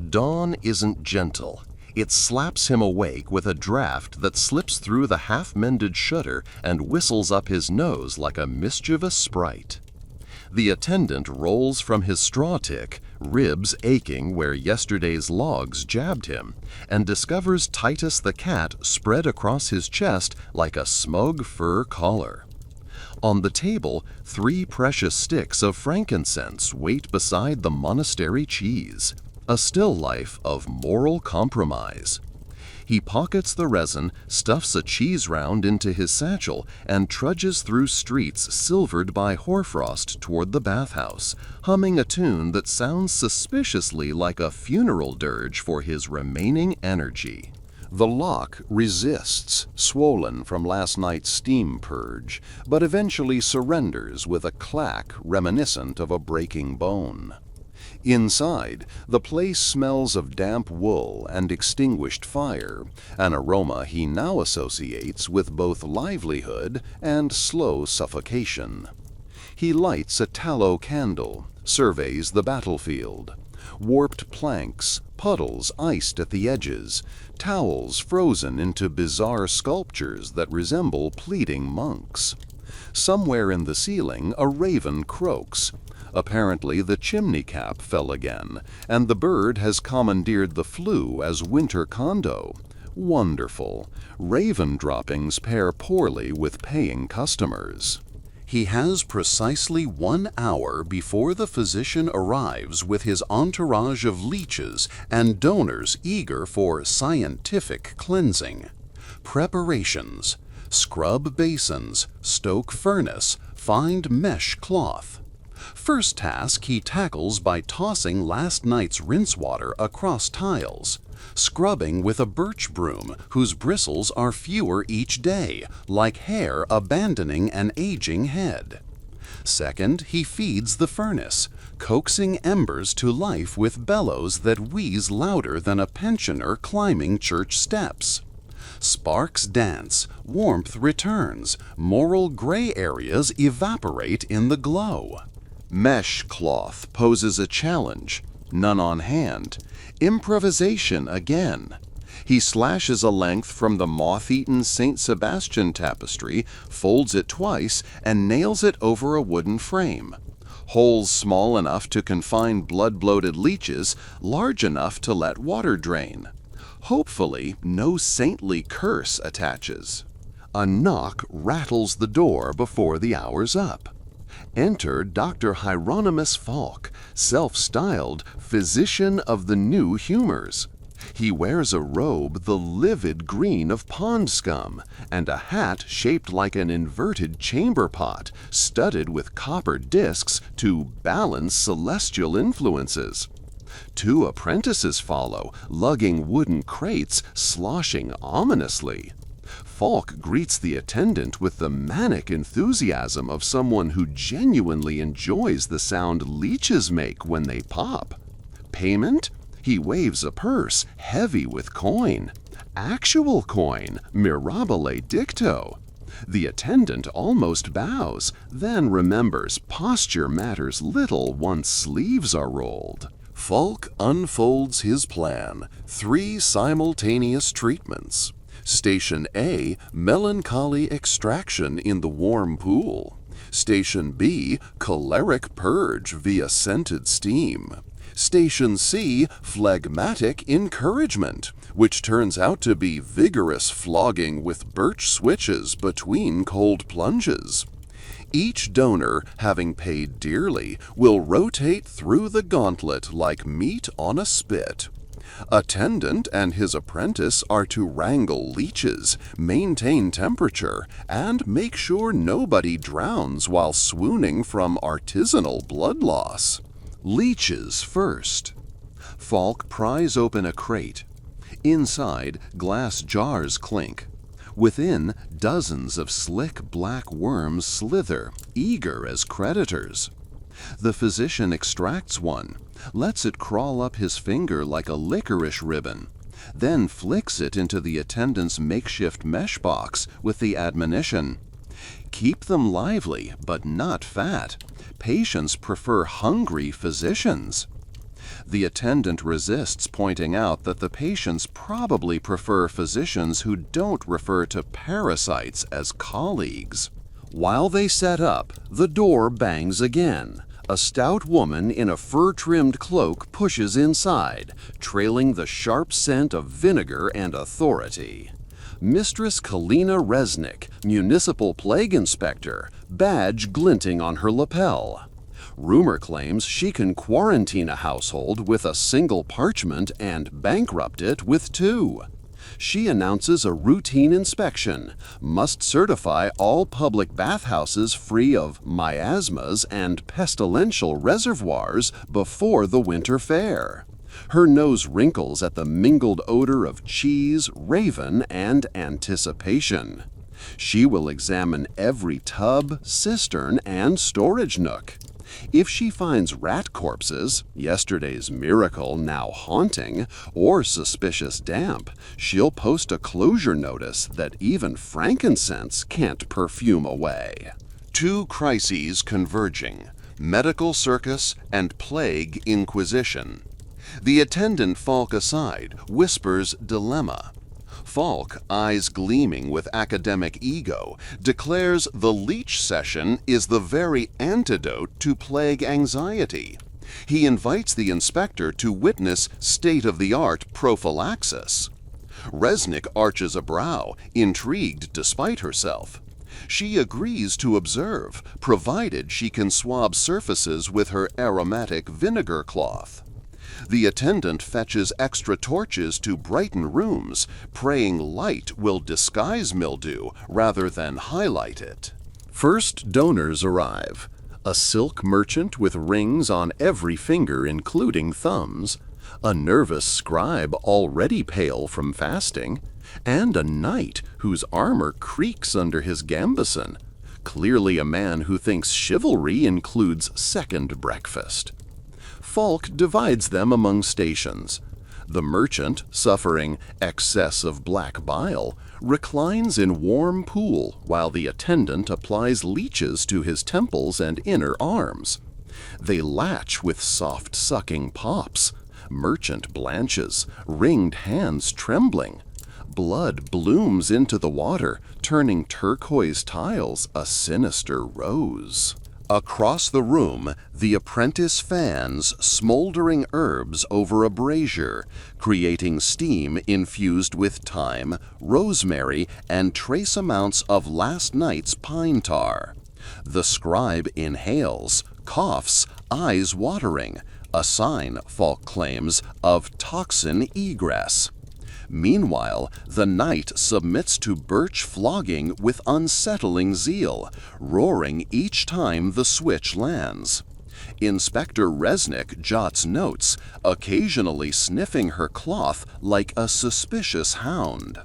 Dawn isn't gentle. It slaps him awake with a draft that slips through the half-mended shutter and whistles up his nose like a mischievous sprite. The attendant rolls from his straw tick, ribs aching where yesterday's logs jabbed him, and discovers Titus the cat spread across his chest like a smug fur collar. On the table, 3 precious sticks of frankincense wait beside the monastery cheese, a still life of moral compromise. He pockets the resin, stuffs a cheese round into his satchel, and trudges through streets silvered by hoarfrost toward the bathhouse, humming a tune that sounds suspiciously like a funeral dirge for his remaining energy. The lock resists, swollen from last night's steam purge, but eventually surrenders with a clack reminiscent of a breaking bone. Inside, the place smells of damp wool and extinguished fire, an aroma he now associates with both livelihood and slow suffocation. He lights a tallow candle, surveys the battlefield. Warped planks, puddles iced at the edges, towels frozen into bizarre sculptures that resemble pleading monks. Somewhere in the ceiling, a raven croaks. Apparently the chimney cap fell again, and the bird has commandeered the flue as winter condo. Wonderful. Raven droppings pair poorly with paying customers. He has precisely 1 hour before the physician arrives with his entourage of leeches and donors eager for scientific cleansing. Preparations: scrub basins, stoke furnace, find mesh cloth. First task he tackles by tossing last night's rinse water across tiles, scrubbing with a birch broom whose bristles are fewer each day, like hair abandoning an aging head. Second, he feeds the furnace, coaxing embers to life with bellows that wheeze louder than a pensioner climbing church steps. Sparks dance, warmth returns, moral gray areas evaporate in the glow. Mesh cloth poses a challenge, none on hand. Improvisation again. He slashes a length from the moth-eaten St. Sebastian tapestry, folds it twice, and nails it over a wooden frame. Holes small enough to confine blood-bloated leeches, large enough to let water drain. Hopefully, no saintly curse attaches. A knock rattles the door before the hour's up. Enter Dr. Hieronymus Falk, self-styled physician of the new humors. He wears a robe the livid green of pond scum, and a hat shaped like an inverted chamber pot, studded with copper discs to balance celestial influences. 2 apprentices follow, lugging wooden crates, sloshing ominously. Falk greets the attendant with the manic enthusiasm of someone who genuinely enjoys the sound leeches make when they pop. Payment? He waves a purse heavy with coin. Actual coin, mirabile dicto. The attendant almost bows, then remembers posture matters little once sleeves are rolled. Falk unfolds his plan, 3 simultaneous treatments. Station A, melancholy extraction in the warm pool. Station B, choleric purge via scented steam. Station C, phlegmatic encouragement, which turns out to be vigorous flogging with birch switches between cold plunges. Each donor, having paid dearly, will rotate through the gauntlet like meat on a spit. Attendant and his apprentice are to wrangle leeches, maintain temperature, and make sure nobody drowns while swooning from artisanal blood loss. Leeches first. Falk pries open a crate. Inside, glass jars clink. Within, dozens of slick black worms slither, eager as creditors. The physician extracts one, lets it crawl up his finger like a licorice ribbon, then flicks it into the attendant's makeshift mesh box with the admonition, "Keep them lively, but not fat. Patients prefer hungry physicians." The attendant resists pointing out that the patients probably prefer physicians who don't refer to parasites as colleagues. While they set up, the door bangs again. A stout woman in a fur-trimmed cloak pushes inside, trailing the sharp scent of vinegar and authority. Mistress Kalina Resnick, municipal plague inspector, badge glinting on her lapel. Rumor claims she can quarantine a household with a single parchment and bankrupt it with 2. She announces a routine inspection, must certify all public bathhouses free of miasmas and pestilential reservoirs before the winter fair. Her nose wrinkles at the mingled odor of cheese, raven, and anticipation. She will examine every tub, cistern, and storage nook. If she finds rat corpses, yesterday's miracle now haunting, or suspicious damp, she'll post a closure notice that even frankincense can't perfume away. 2 crises converging: medical circus and plague inquisition. The attendant Falk aside whispers dilemma. Falk, eyes gleaming with academic ego, declares the leech session is the very antidote to plague anxiety. He invites the inspector to witness state-of-the-art prophylaxis. Resnick arches a brow, intrigued despite herself. She agrees to observe, provided she can swab surfaces with her aromatic vinegar cloth. The attendant fetches extra torches to brighten rooms, praying light will disguise mildew rather than highlight it. First donors arrive. A silk merchant with rings on every finger including thumbs, a nervous scribe already pale from fasting, and a knight whose armor creaks under his gambeson, clearly a man who thinks chivalry includes second breakfast. Falk divides them among stations. The merchant, suffering excess of black bile, reclines in warm pool while the attendant applies leeches to his temples and inner arms. They latch with soft sucking pops. Merchant blanches, ringed hands trembling. Blood blooms into the water, turning turquoise tiles a sinister rose. Across the room, the apprentice fans smoldering herbs over a brazier, creating steam infused with thyme, rosemary, and trace amounts of last night's pine tar. The scribe inhales, coughs, eyes watering, a sign, Falk claims, of toxin egress. Meanwhile, the knight submits to birch flogging with unsettling zeal, roaring each time the switch lands. Inspector Resnick jots notes, occasionally sniffing her cloth like a suspicious hound.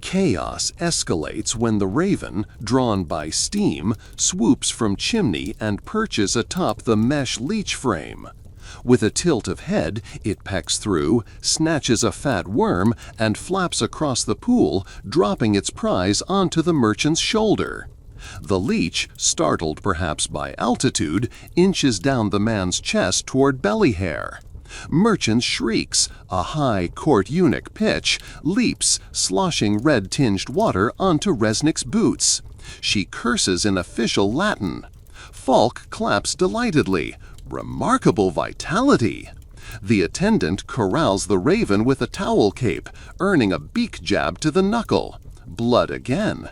Chaos escalates when the raven, drawn by steam, swoops from chimney and perches atop the mesh leech frame. With a tilt of head, it pecks through, snatches a fat worm, and flaps across the pool, dropping its prize onto the merchant's shoulder. The leech, startled perhaps by altitude, inches down the man's chest toward belly hair. Merchant shrieks, a high court eunuch pitch, leaps, sloshing red-tinged water onto Resnick's boots. She curses in official Latin. Falk claps delightedly. Remarkable vitality! The attendant corrals the raven with a towel cape, earning a beak jab to the knuckle. Blood again.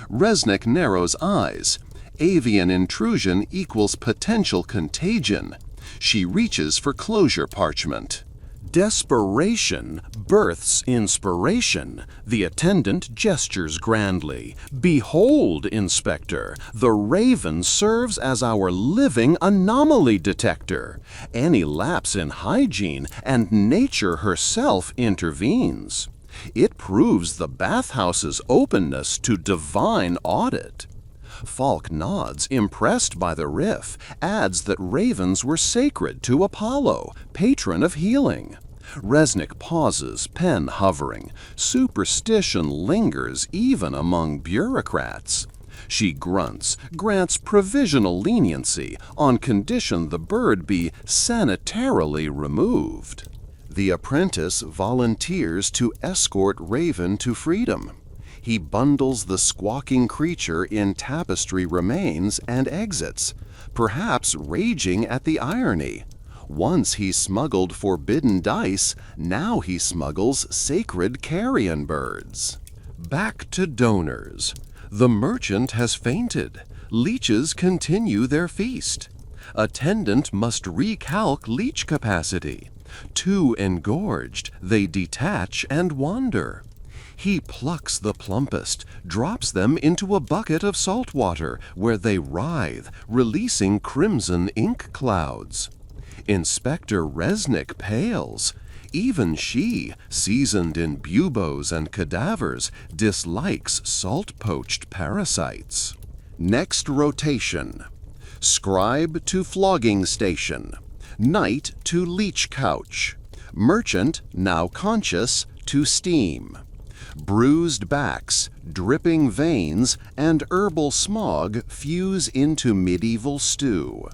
Resnick narrows eyes. Avian intrusion equals potential contagion. She reaches for closure parchment. Desperation births inspiration. The attendant gestures grandly. Behold, Inspector, the raven serves as our living anomaly detector. Any lapse in hygiene, and nature herself intervenes. It proves the bathhouse's openness to divine audit. Falk nods, impressed by the riff, adds that ravens were sacred to Apollo, patron of healing. Resnick pauses, pen hovering. Superstition lingers even among bureaucrats. She grunts, grants provisional leniency on condition the bird be sanitarily removed. The apprentice volunteers to escort Raven to freedom. He bundles the squawking creature in tapestry remains and exits, perhaps raging at the irony. Once he smuggled forbidden dice, now he smuggles sacred carrion birds. Back to donors. The merchant has fainted. Leeches continue their feast. Attendant must recalc leech capacity. Too engorged, they detach and wander. He plucks the plumpest, drops them into a bucket of salt water, where they writhe, releasing crimson ink clouds. Inspector Resnick pales. Even she, seasoned in buboes and cadavers, dislikes salt-poached parasites. Next rotation. Scribe to flogging station. Knight to leech couch. Merchant, now conscious, to steam. Bruised backs, dripping veins, and herbal smog fuse into medieval stew.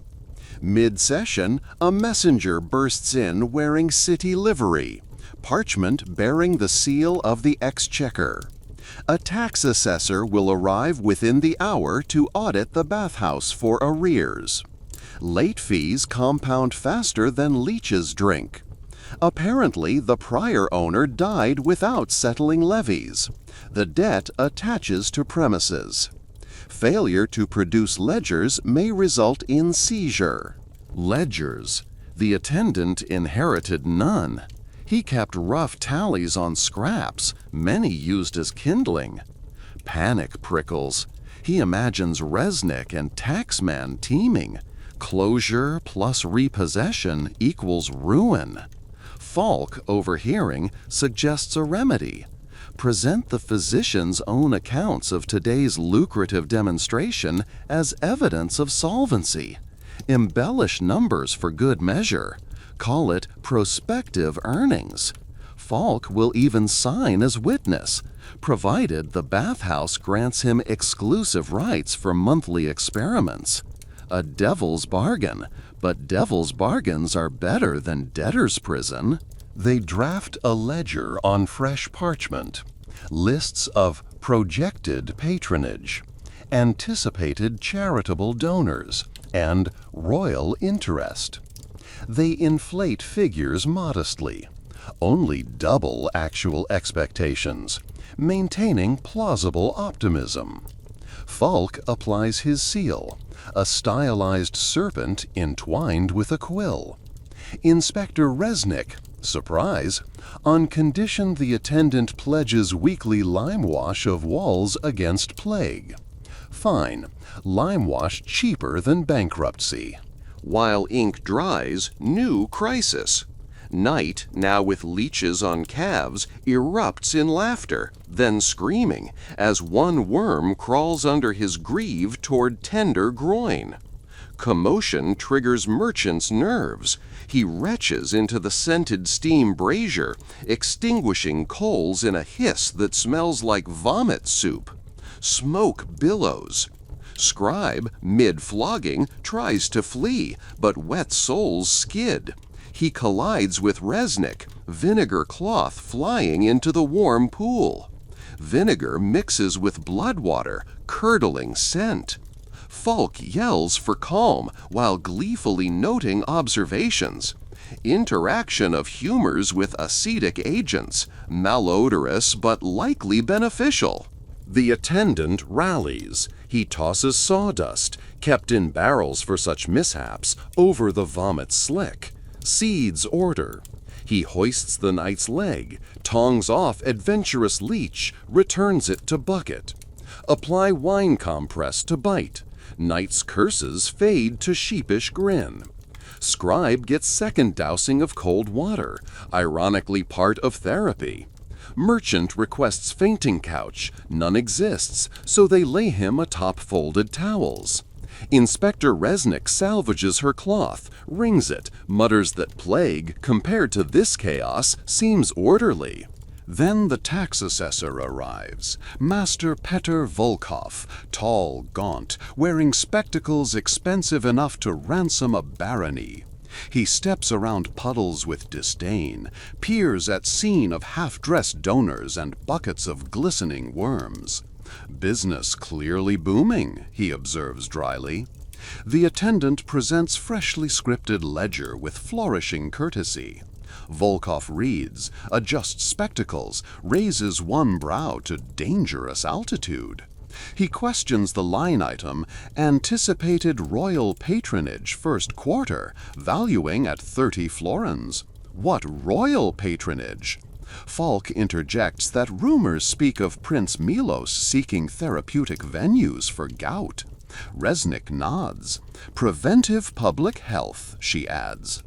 Mid-session, a messenger bursts in wearing city livery, parchment bearing the seal of the exchequer. A tax assessor will arrive within the hour to audit the bathhouse for arrears. Late fees compound faster than leeches drink. Apparently, the prior owner died without settling levies. The debt attaches to premises. Failure to produce ledgers may result in seizure. Ledgers. The attendant inherited none. He kept rough tallies on scraps, many used as kindling. Panic prickles. He imagines Resnick and Taxman teaming. Closure plus repossession equals ruin. Falk, overhearing, suggests a remedy. Present the physician's own accounts of today's lucrative demonstration as evidence of solvency. Embellish numbers for good measure. Call it prospective earnings. Falk will even sign as witness, provided the bathhouse grants him exclusive rights for monthly experiments. A devil's bargain, but devil's bargains are better than debtor's prison. They draft a ledger on fresh parchment, lists of projected patronage, anticipated charitable donors, and royal interest. They inflate figures modestly, only double actual expectations, maintaining plausible optimism. Falk applies his seal, a stylized serpent entwined with a quill. Inspector Resnick, surprise, on condition the attendant pledges weekly lime wash of walls against plague. Fine, lime wash cheaper than bankruptcy. While ink dries, new crisis. Night, now with leeches on calves, erupts in laughter, then screaming, as one worm crawls under his greave toward tender groin. Commotion triggers Merchant's nerves. He retches into the scented steam brazier, extinguishing coals in a hiss that smells like vomit soup. Smoke billows. Scribe, mid-flogging, tries to flee, but wet soles skid. He collides with Resnick, vinegar cloth flying into the warm pool. Vinegar mixes with blood water, curdling scent. Falk yells for calm while gleefully noting observations. Interaction of humors with acetic agents, malodorous but likely beneficial. The attendant rallies. He tosses sawdust, kept in barrels for such mishaps, over the vomit slick. Cedes order. He hoists the knight's leg, tongs off adventurous leech, returns it to bucket. Apply wine compress to bite. Knight's curses fade to sheepish grin. Scribe gets second dousing of cold water, ironically part of therapy. Merchant requests fainting couch, none exists, so they lay him atop folded towels. Inspector Resnick salvages her cloth, wrings it, mutters that plague, compared to this chaos, seems orderly. Then the tax assessor arrives, Master Petr Volkov, tall, gaunt, wearing spectacles expensive enough to ransom a barony. He steps around puddles with disdain, peers at scene of half-dressed donors and buckets of glistening worms. Business clearly booming, he observes dryly. The attendant presents freshly scripted ledger with flourishing courtesy. Volkov reads, adjusts spectacles, raises one brow to dangerous altitude. He questions the line item, anticipated royal patronage first quarter, valuing at 30 florins. What royal patronage? Falk interjects that rumors speak of Prince Milos seeking therapeutic venues for gout. Resnick nods. Preventive public health, she adds.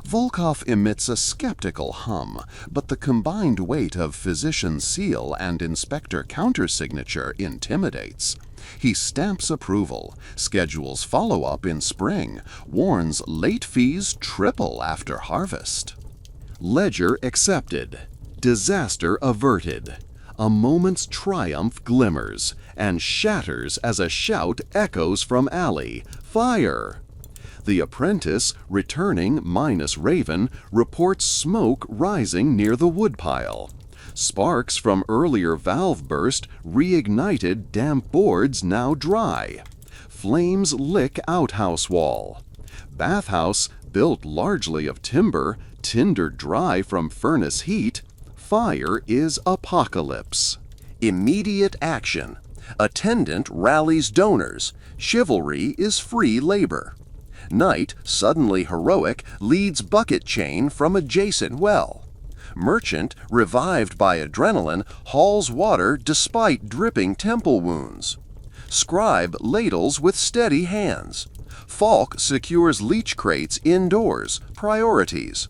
Volkov emits a skeptical hum, but the combined weight of physician's seal and inspector countersignature intimidates. He stamps approval, schedules follow-up in spring, warns late fees triple after harvest. Ledger accepted. Disaster averted. A moment's triumph glimmers and shatters as a shout echoes from alley. Fire! The apprentice, returning minus Raven, reports smoke rising near the woodpile. Sparks from earlier valve burst reignited damp boards now dry. Flames lick outhouse wall. Bathhouse, built largely of timber, tindered dry from furnace heat. Fire is apocalypse. Immediate action. Attendant rallies donors. Chivalry is free labor. Knight, suddenly heroic, leads bucket chain from adjacent well. Merchant, revived by adrenaline, hauls water despite dripping temple wounds. Scribe ladles with steady hands. Falk secures leech crates indoors. Priorities.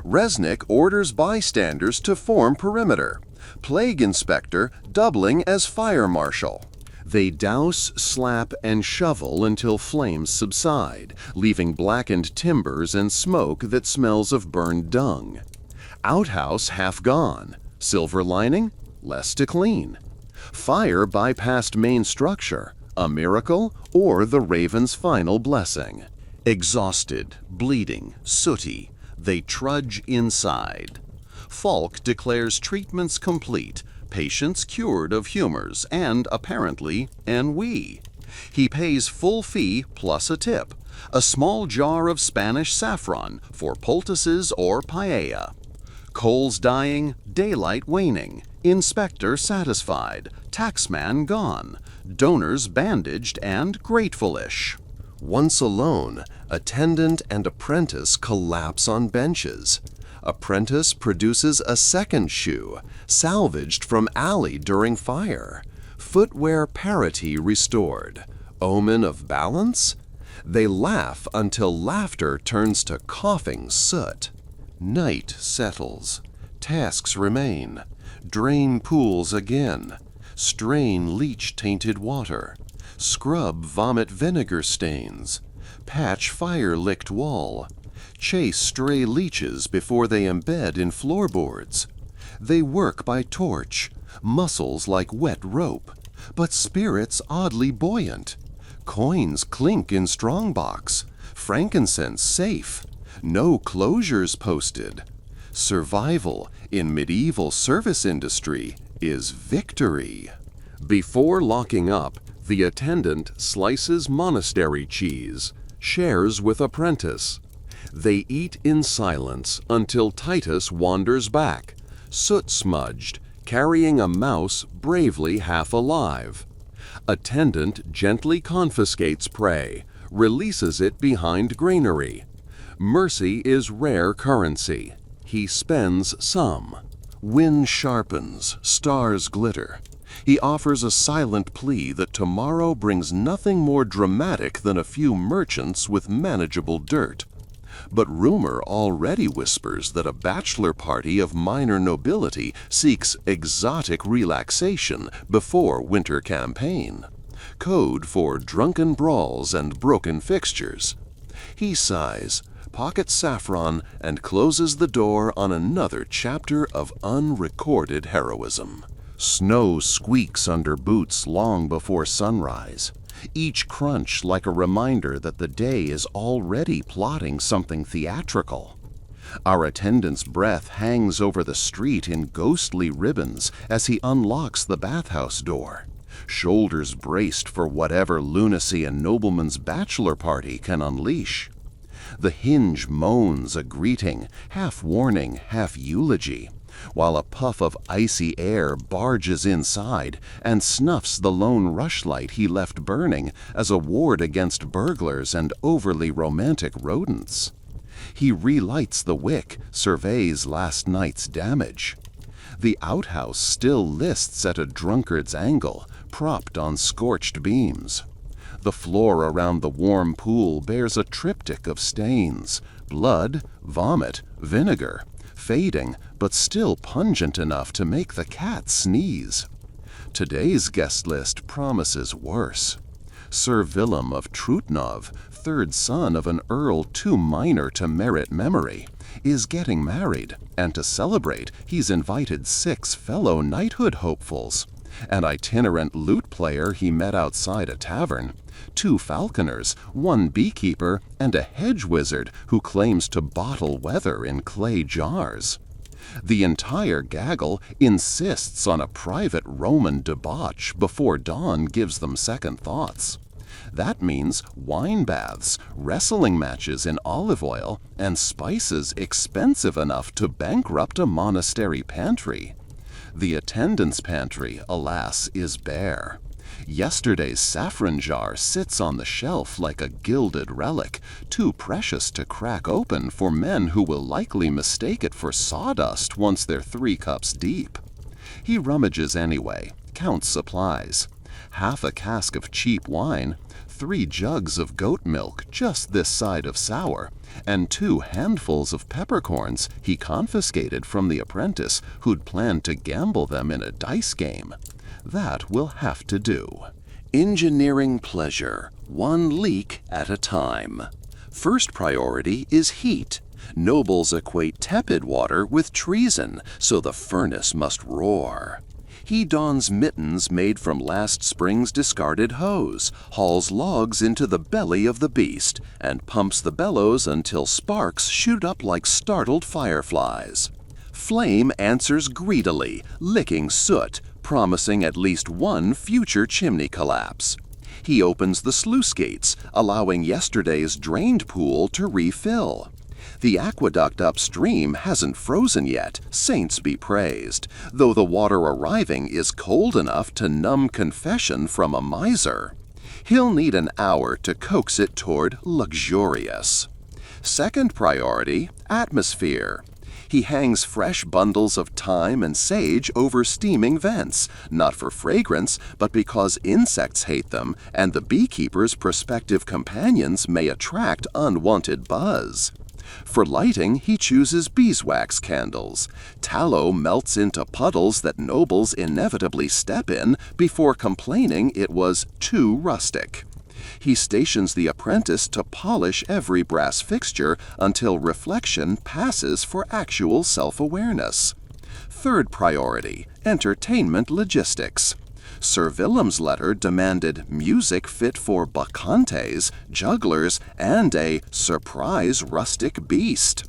Resnick orders bystanders to form perimeter. Plague inspector doubling as fire marshal. They douse, slap, and shovel until flames subside, leaving blackened timbers and smoke that smells of burned dung. Outhouse half gone. Silver lining? Less to clean. Fire bypassed main structure. A miracle or the Raven's final blessing. Exhausted, bleeding, sooty, they trudge inside. Falk declares treatments complete. Patients cured of humors and, apparently, ennui. He pays full fee plus a tip, a small jar of Spanish saffron for poultices or paella. Coals dying, daylight waning, inspector satisfied, taxman gone, donors bandaged and grateful-ish. Once alone, attendant and apprentice collapse on benches. Apprentice produces a second shoe, salvaged from alley during fire. Footwear parity restored. Omen of balance? They laugh until laughter turns to coughing soot. Night settles. Tasks remain. Drain pools again. Strain leech-tainted water. Scrub vomit vinegar stains. patch fire-licked wall, chase stray leeches before they embed in floorboards. They work by torch, muscles like wet rope, but spirits oddly buoyant. Coins clink in strongbox, frankincense safe, no closures posted. Survival in medieval service industry is victory. Before locking up, the attendant slices monastery cheese, shares with apprentice. They eat in silence until Titus wanders back, soot-smudged, carrying a mouse bravely half alive. Attendant gently confiscates prey, releases it behind granary. Mercy is rare currency. He spends some. Wind sharpens, stars glitter. He offers a silent plea that tomorrow brings nothing more dramatic than a few merchants with manageable dirt. But rumor already whispers that a bachelor party of minor nobility seeks exotic relaxation before winter campaign. Code for drunken brawls and broken fixtures. He sighs, pockets saffron, and closes the door on another chapter of unrecorded heroism. Snow squeaks under boots long before sunrise, each crunch like a reminder that the day is already plotting something theatrical. Our attendant's breath hangs over the street in ghostly ribbons as he unlocks the bathhouse door, shoulders braced for whatever lunacy a nobleman's bachelor party can unleash. The hinge moans a greeting, half warning, half eulogy, while a puff of icy air barges inside and snuffs the lone rushlight he left burning as a ward against burglars and overly romantic rodents. He relights the wick, surveys last night's damage. The outhouse still lists at a drunkard's angle, propped on scorched beams. The floor around the warm pool bears a triptych of stains: blood, vomit, vinegar, fading but still pungent enough to make the cat sneeze. Today's guest list promises worse. Sir Willem of Trutnov, third son of an earl too minor to merit memory, is getting married, and to celebrate he's invited 6 fellow knighthood hopefuls, an itinerant lute player he met outside a tavern, 2 falconers, 1 beekeeper, and a hedge wizard who claims to bottle weather in clay jars. The entire gaggle insists on a private Roman debauch before dawn gives them second thoughts. That means wine baths, wrestling matches in olive oil, and spices expensive enough to bankrupt a monastery pantry. The attendant's pantry, alas, is bare. Yesterday's saffron jar sits on the shelf like a gilded relic, too precious to crack open for men who will likely mistake it for sawdust once they're 3 cups deep. He rummages anyway, counts supplies. Half a cask of cheap wine, 3 jugs of goat milk just this side of sour, and 2 handfuls of peppercorns he confiscated from the apprentice who'd planned to gamble them in a dice game. That will have to do. Engineering pleasure, 1 leak at a time. First priority is heat. Nobles equate tepid water with treason, so the furnace must roar. He dons mittens made from last spring's discarded hose, hauls logs into the belly of the beast, and pumps the bellows until sparks shoot up like startled fireflies. Flame answers greedily, licking soot, promising at least 1 future chimney collapse. He opens the sluice gates, allowing yesterday's drained pool to refill. The aqueduct upstream hasn't frozen yet, saints be praised, though the water arriving is cold enough to numb confession from a miser. He'll need an hour to coax it toward luxurious. Second priority, atmosphere. He hangs fresh bundles of thyme and sage over steaming vents, not for fragrance, but because insects hate them and the beekeeper's prospective companions may attract unwanted buzz. For lighting, he chooses beeswax candles. Tallow melts into puddles that nobles inevitably step in before complaining it was too rustic. He stations the apprentice to polish every brass fixture until reflection passes for actual self-awareness. Third priority, entertainment logistics. Sir Willem's letter demanded music fit for bacchantes, jugglers, and a surprise rustic beast.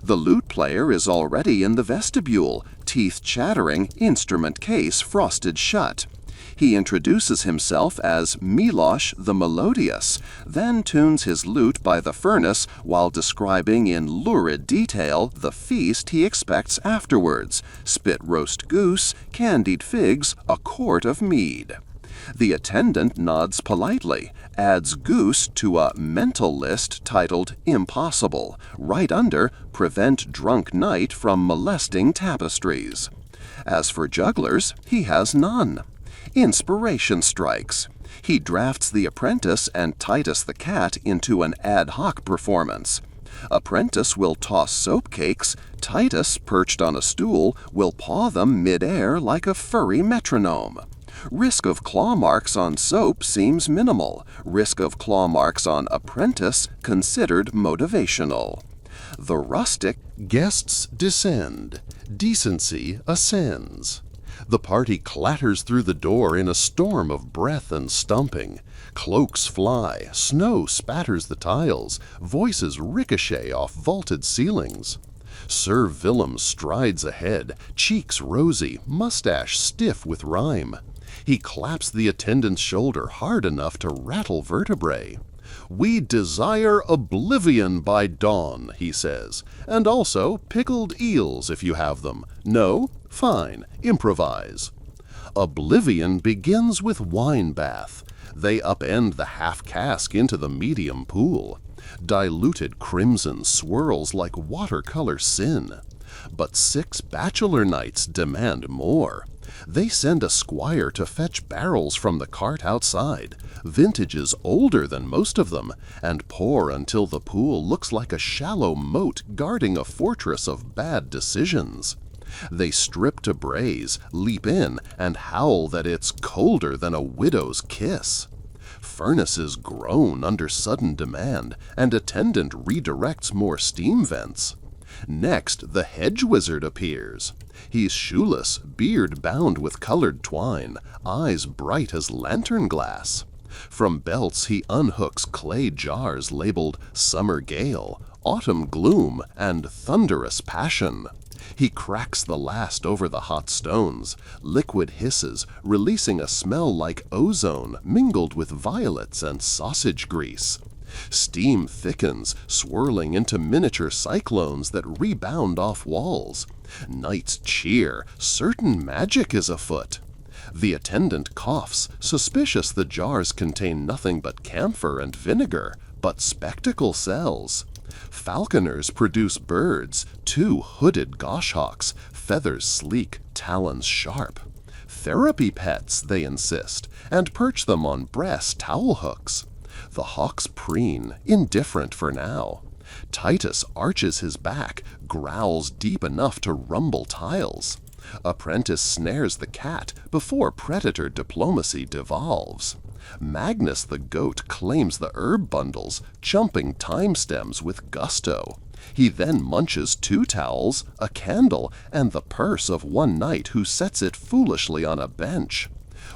The lute player is already in the vestibule, teeth chattering, instrument case frosted shut. He introduces himself as Milosh the Melodious, then tunes his lute by the furnace while describing in lurid detail the feast he expects afterwards: spit roast goose, candied figs, a quart of mead. The attendant nods politely, adds goose to a mental list titled Impossible, right under Prevent Drunk Night from Molesting Tapestries. As for jugglers, he has none. Inspiration strikes. He drafts the apprentice and Titus the cat into an ad hoc performance. Apprentice will toss soap cakes. Titus, perched on a stool, will paw them mid-air like a furry metronome. Risk of claw marks on soap seems minimal. Risk of claw marks on apprentice considered motivational. The rustic guests descend. Decency ascends. The party clatters through the door in a storm of breath and stumping. Cloaks fly, snow spatters the tiles, voices ricochet off vaulted ceilings. Sir Willem strides ahead, cheeks rosy, mustache stiff with rhyme. He claps the attendant's shoulder hard enough to rattle vertebrae. "We desire oblivion by dawn," he says, "and also pickled eels if you have them. No? Fine, improvise." Oblivion begins with wine bath. They upend the half-cask into the medium pool. Diluted crimson swirls like watercolor sin. But 6 bachelor nights demand more. They send a squire to fetch barrels from the cart outside, vintages older than most of them, and pour until the pool looks like a shallow moat guarding a fortress of bad decisions. They strip to braze, leap in, and howl that it's colder than a widow's kiss. Furnaces groan under sudden demand, and attendant redirects more steam vents. Next, the hedge wizard appears. He's shoeless, beard bound with colored twine, eyes bright as lantern glass. From belts he unhooks clay jars labeled Summer Gale, Autumn Gloom, and Thunderous Passion. He cracks the last over the hot stones. Liquid hisses, releasing a smell like ozone mingled with violets and sausage grease. Steam thickens, swirling into miniature cyclones that rebound off walls. Knights cheer, certain magic is afoot. The attendant coughs, suspicious the jars contain nothing but camphor and vinegar, but spectacle sells. Falconers produce birds, 2 hooded goshawks, feathers sleek, talons sharp. Therapy pets, they insist, and perch them on brass towel hooks. The hawks preen, indifferent for now. Titus arches his back, growls deep enough to rumble tiles. Apprentice snares the cat before predator diplomacy devolves. Magnus the goat claims the herb bundles, chumping time stems with gusto. He then munches 2 towels, a candle, and the purse of one knight who sets it foolishly on a bench.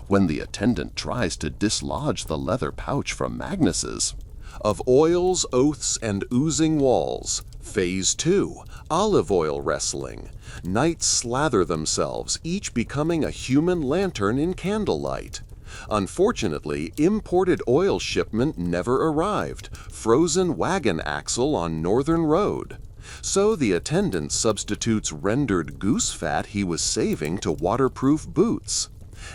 When the attendant tries to dislodge the leather pouch from Magnus's, of oils, oaths, and oozing walls. Phase 2, olive oil wrestling. Knights slather themselves, each becoming a human lantern in candlelight. Unfortunately, imported oil shipment never arrived, frozen wagon axle on northern road. So the attendant substitutes rendered goose fat he was saving to waterproof boots.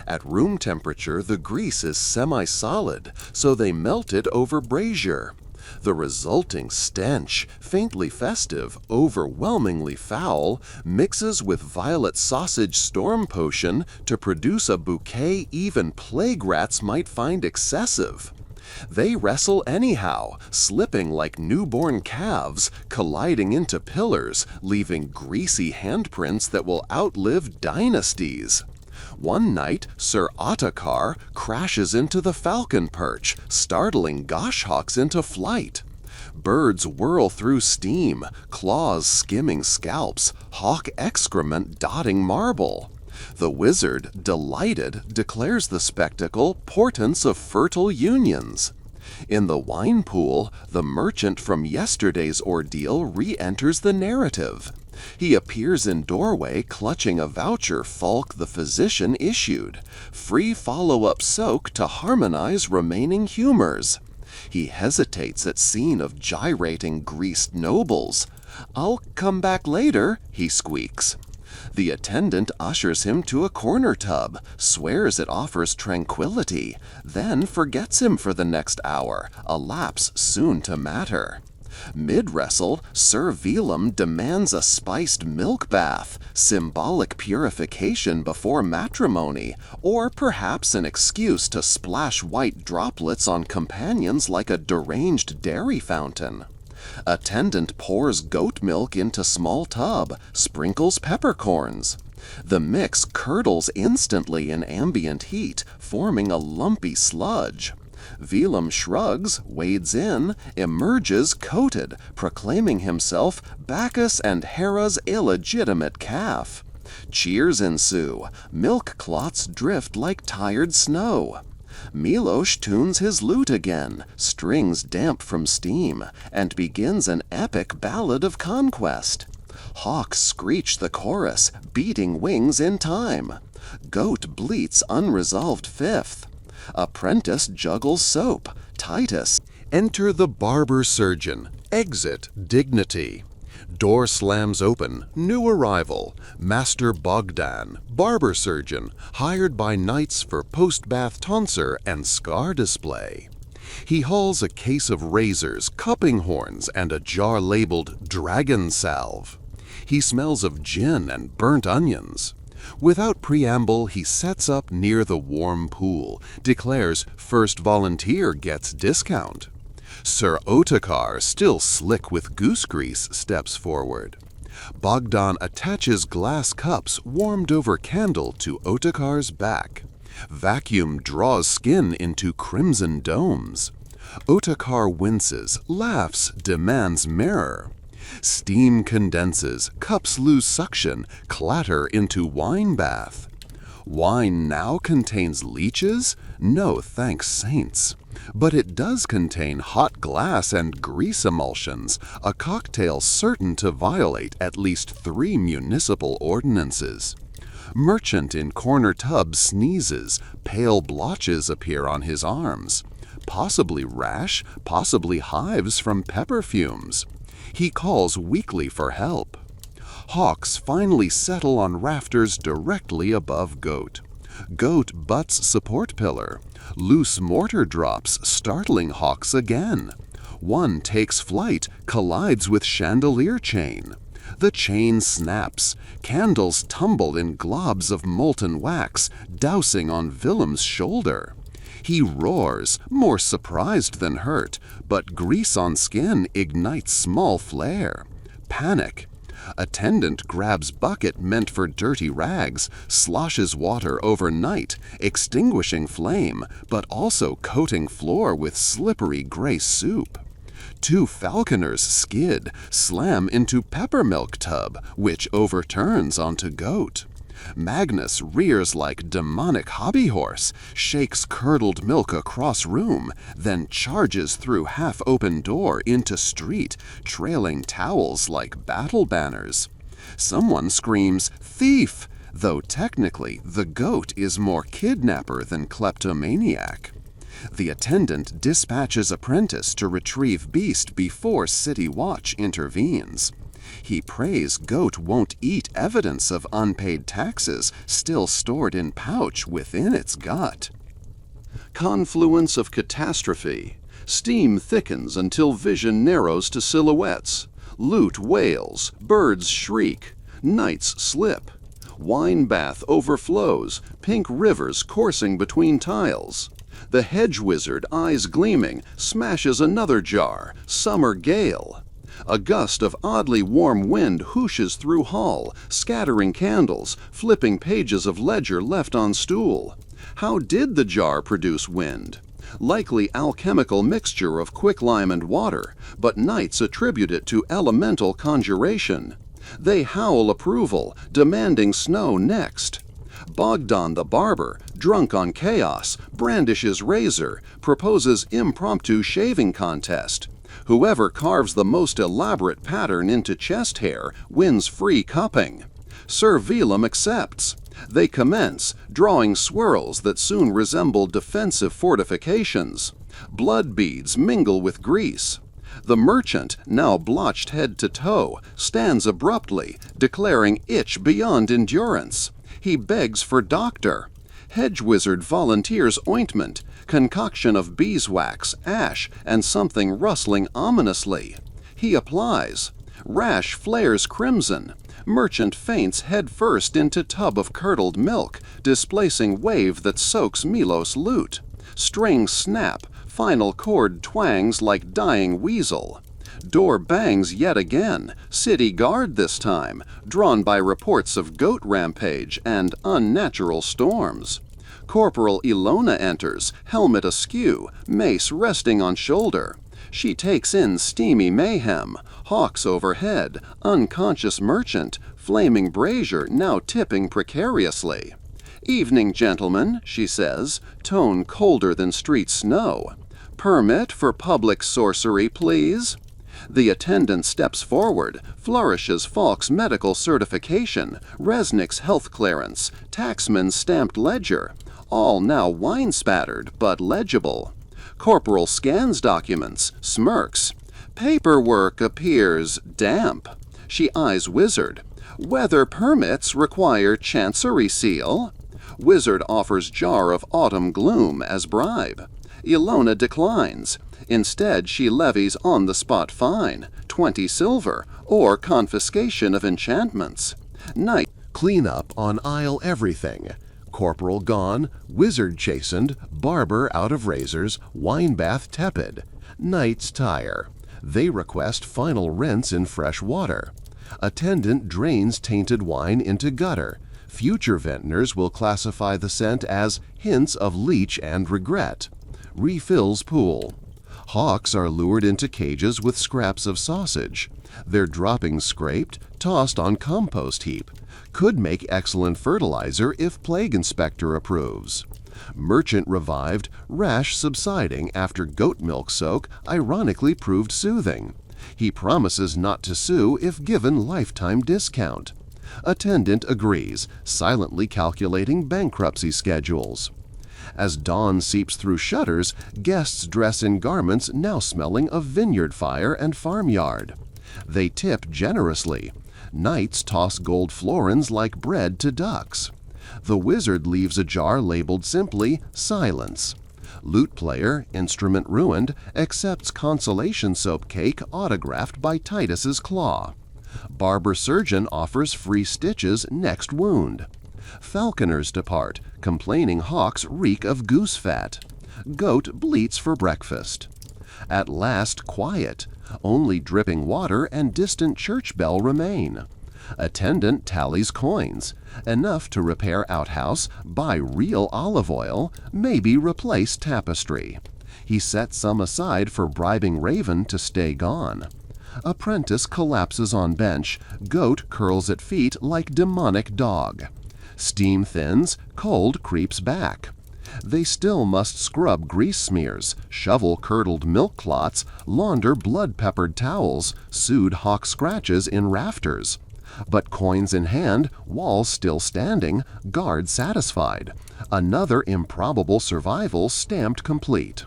At room temperature, the grease is semi-solid, so they melt it over brazier. The resulting stench, faintly festive, overwhelmingly foul, mixes with violet sausage storm potion to produce a bouquet even plague rats might find excessive. They wrestle anyhow, slipping like newborn calves, colliding into pillars, leaving greasy handprints that will outlive dynasties. One night, Sir Ottokar crashes into the falcon perch, startling goshawks into flight. Birds whirl through steam, claws skimming scalps, hawk excrement dotting marble. The wizard, delighted, declares the spectacle portents of fertile unions. In the wine pool, the merchant from yesterday's ordeal re-enters the narrative. He appears in doorway clutching a voucher Falk the physician issued, free follow-up soak to harmonize remaining humors. He hesitates at scene of gyrating greased nobles. "I'll come back later," he squeaks. The attendant ushers him to a corner tub, swears it offers tranquility, then forgets him for the next hour, a lapse soon to matter. Mid-wrestle, Sir Velum demands a spiced milk bath, symbolic purification before matrimony, or perhaps an excuse to splash white droplets on companions like a deranged dairy fountain. Attendant pours goat milk into small tub, sprinkles peppercorns. The mix curdles instantly in ambient heat, forming a lumpy sludge. Velum shrugs, wades in, emerges coated, proclaiming himself Bacchus and Hera's illegitimate calf. Cheers ensue, milk clots drift like tired snow. Milosh tunes his lute again, strings damp from steam, and begins an epic ballad of conquest. Hawks screech the chorus, beating wings in time. Goat bleats unresolved fifth. Apprentice juggles soap. Titus. Enter the barber surgeon. Exit dignity. Door slams open. New arrival. Master Bogdan, barber surgeon, hired by knights for post-bath tonsure and scar display. He hauls a case of razors, cupping horns, and a jar labeled dragon salve. He smells of gin and burnt onions. Without preamble, he sets up near the warm pool, declares first volunteer gets discount. Sir Ottokar, still slick with goose grease, steps forward. Bogdan attaches glass cups warmed over candle to Ottokar's back. Vacuum draws skin into crimson domes. Ottokar winces, laughs, demands mirror. Steam condenses, cups lose suction, clatter into wine bath. Wine now contains leeches? No, thanks saints. But it does contain hot glass and grease emulsions, a cocktail certain to violate at least 3 municipal ordinances. Merchant in corner tub sneezes, pale blotches appear on his arms. Possibly rash, possibly hives from pepper fumes. He calls weakly for help. Hawks finally settle on rafters directly above Goat. Goat butts support pillar. Loose mortar drops, startling Hawks again. One takes flight, collides with chandelier chain. The chain snaps. Candles tumble in globs of molten wax, dousing on Velum's shoulder. He roars, more surprised than hurt, but grease on skin ignites small flare. Panic. Attendant grabs bucket meant for dirty rags, sloshes water overnight, extinguishing flame, but also coating floor with slippery gray soup. 2 falconers skid, slam into peppermilk tub, which overturns onto Goat. Magnus rears like demonic hobby horse, shakes curdled milk across room, then charges through half-open door into street, trailing towels like battle banners. Someone screams, "Thief!" though technically the Goat is more kidnapper than kleptomaniac. The attendant dispatches apprentice to retrieve beast before city watch intervenes. He prays Goat won't eat evidence of unpaid taxes still stored in pouch within its gut. Confluence of catastrophe. Steam thickens until vision narrows to silhouettes. Lute wails, birds shriek, knights slip. Wine bath overflows, pink rivers coursing between tiles. The hedge wizard, eyes gleaming, smashes another jar, summer gale. A gust of oddly warm wind whooshes through hall, scattering candles, flipping pages of ledger left on stool. How did the jar produce wind? Likely alchemical mixture of quicklime and water, but knights attribute it to elemental conjuration. They howl approval, demanding snow next. Bogdan the barber, drunk on chaos, brandishes razor, proposes impromptu shaving contest. Whoever carves the most elaborate pattern into chest hair wins free cupping. Sir Velum accepts. They commence, drawing swirls that soon resemble defensive fortifications. Blood beads mingle with grease. The merchant, now blotched head to toe, stands abruptly, declaring itch beyond endurance. He begs for doctor. Hedge wizard volunteers ointment, concoction of beeswax, ash, and something rustling ominously. He applies. Rash flares crimson. Merchant faints head first into tub of curdled milk, displacing wave that soaks Milos' lute. Strings snap, final chord twangs like dying weasel. Door bangs yet again, city guard this time, drawn by reports of goat rampage and unnatural storms. Corporal Ilona enters, helmet askew, mace resting on shoulder. She takes in steamy mayhem, hawks overhead, unconscious merchant, flaming brazier now tipping precariously. "Evening, gentlemen," she says, tone colder than street snow. "Permit for public sorcery, please." The attendant steps forward, flourishes Falk's medical certification, Resnick's health clearance, taxman's stamped ledger, all now wine-spattered but legible. Corporal scans documents, smirks. Paperwork appears damp. She eyes wizard. "Weather permits require chancery seal." Wizard offers jar of autumn gloom as bribe. Ilona declines. Instead, she levies on-the-spot fine, 20 silver, or confiscation of enchantments. Knight Clean up on aisle everything. Corporal gone, wizard chastened, barber out of razors, wine bath tepid. Knights tire. They request final rinse in fresh water. Attendant drains tainted wine into gutter. Future vintners will classify the scent as hints of leech and regret. Refills pool. Hawks are lured into cages with scraps of sausage. Their droppings scraped, tossed on compost heap. Could make excellent fertilizer if plague inspector approves. Merchant revived, rash subsiding after goat milk soak ironically proved soothing. He promises not to sue if given lifetime discount. Attendant agrees, silently calculating bankruptcy schedules. As dawn seeps through shutters, guests dress in garments now smelling of vineyard fire and farmyard. They tip generously. Knights toss gold florins like bread to ducks. The wizard leaves a jar labeled simply Silence. Lute player, instrument ruined, accepts consolation soap cake autographed by Titus's claw. Barber surgeon offers free stitches next wound. Falconers depart, complaining hawks reek of goose fat. Goat bleats for breakfast. At last quiet, only dripping water and distant church bell remain. Attendant tallies coins, enough to repair outhouse, buy real olive oil, maybe replace tapestry. He sets some aside for bribing Raven to stay gone. Apprentice collapses on bench, goat curls at feet like demonic dog. Steam thins, cold creeps back. They still must scrub grease smears, shovel curdled milk clots, launder blood-peppered towels, soothe hawk scratches in rafters. But coins in hand, walls still standing, guard satisfied. Another improbable survival stamped complete.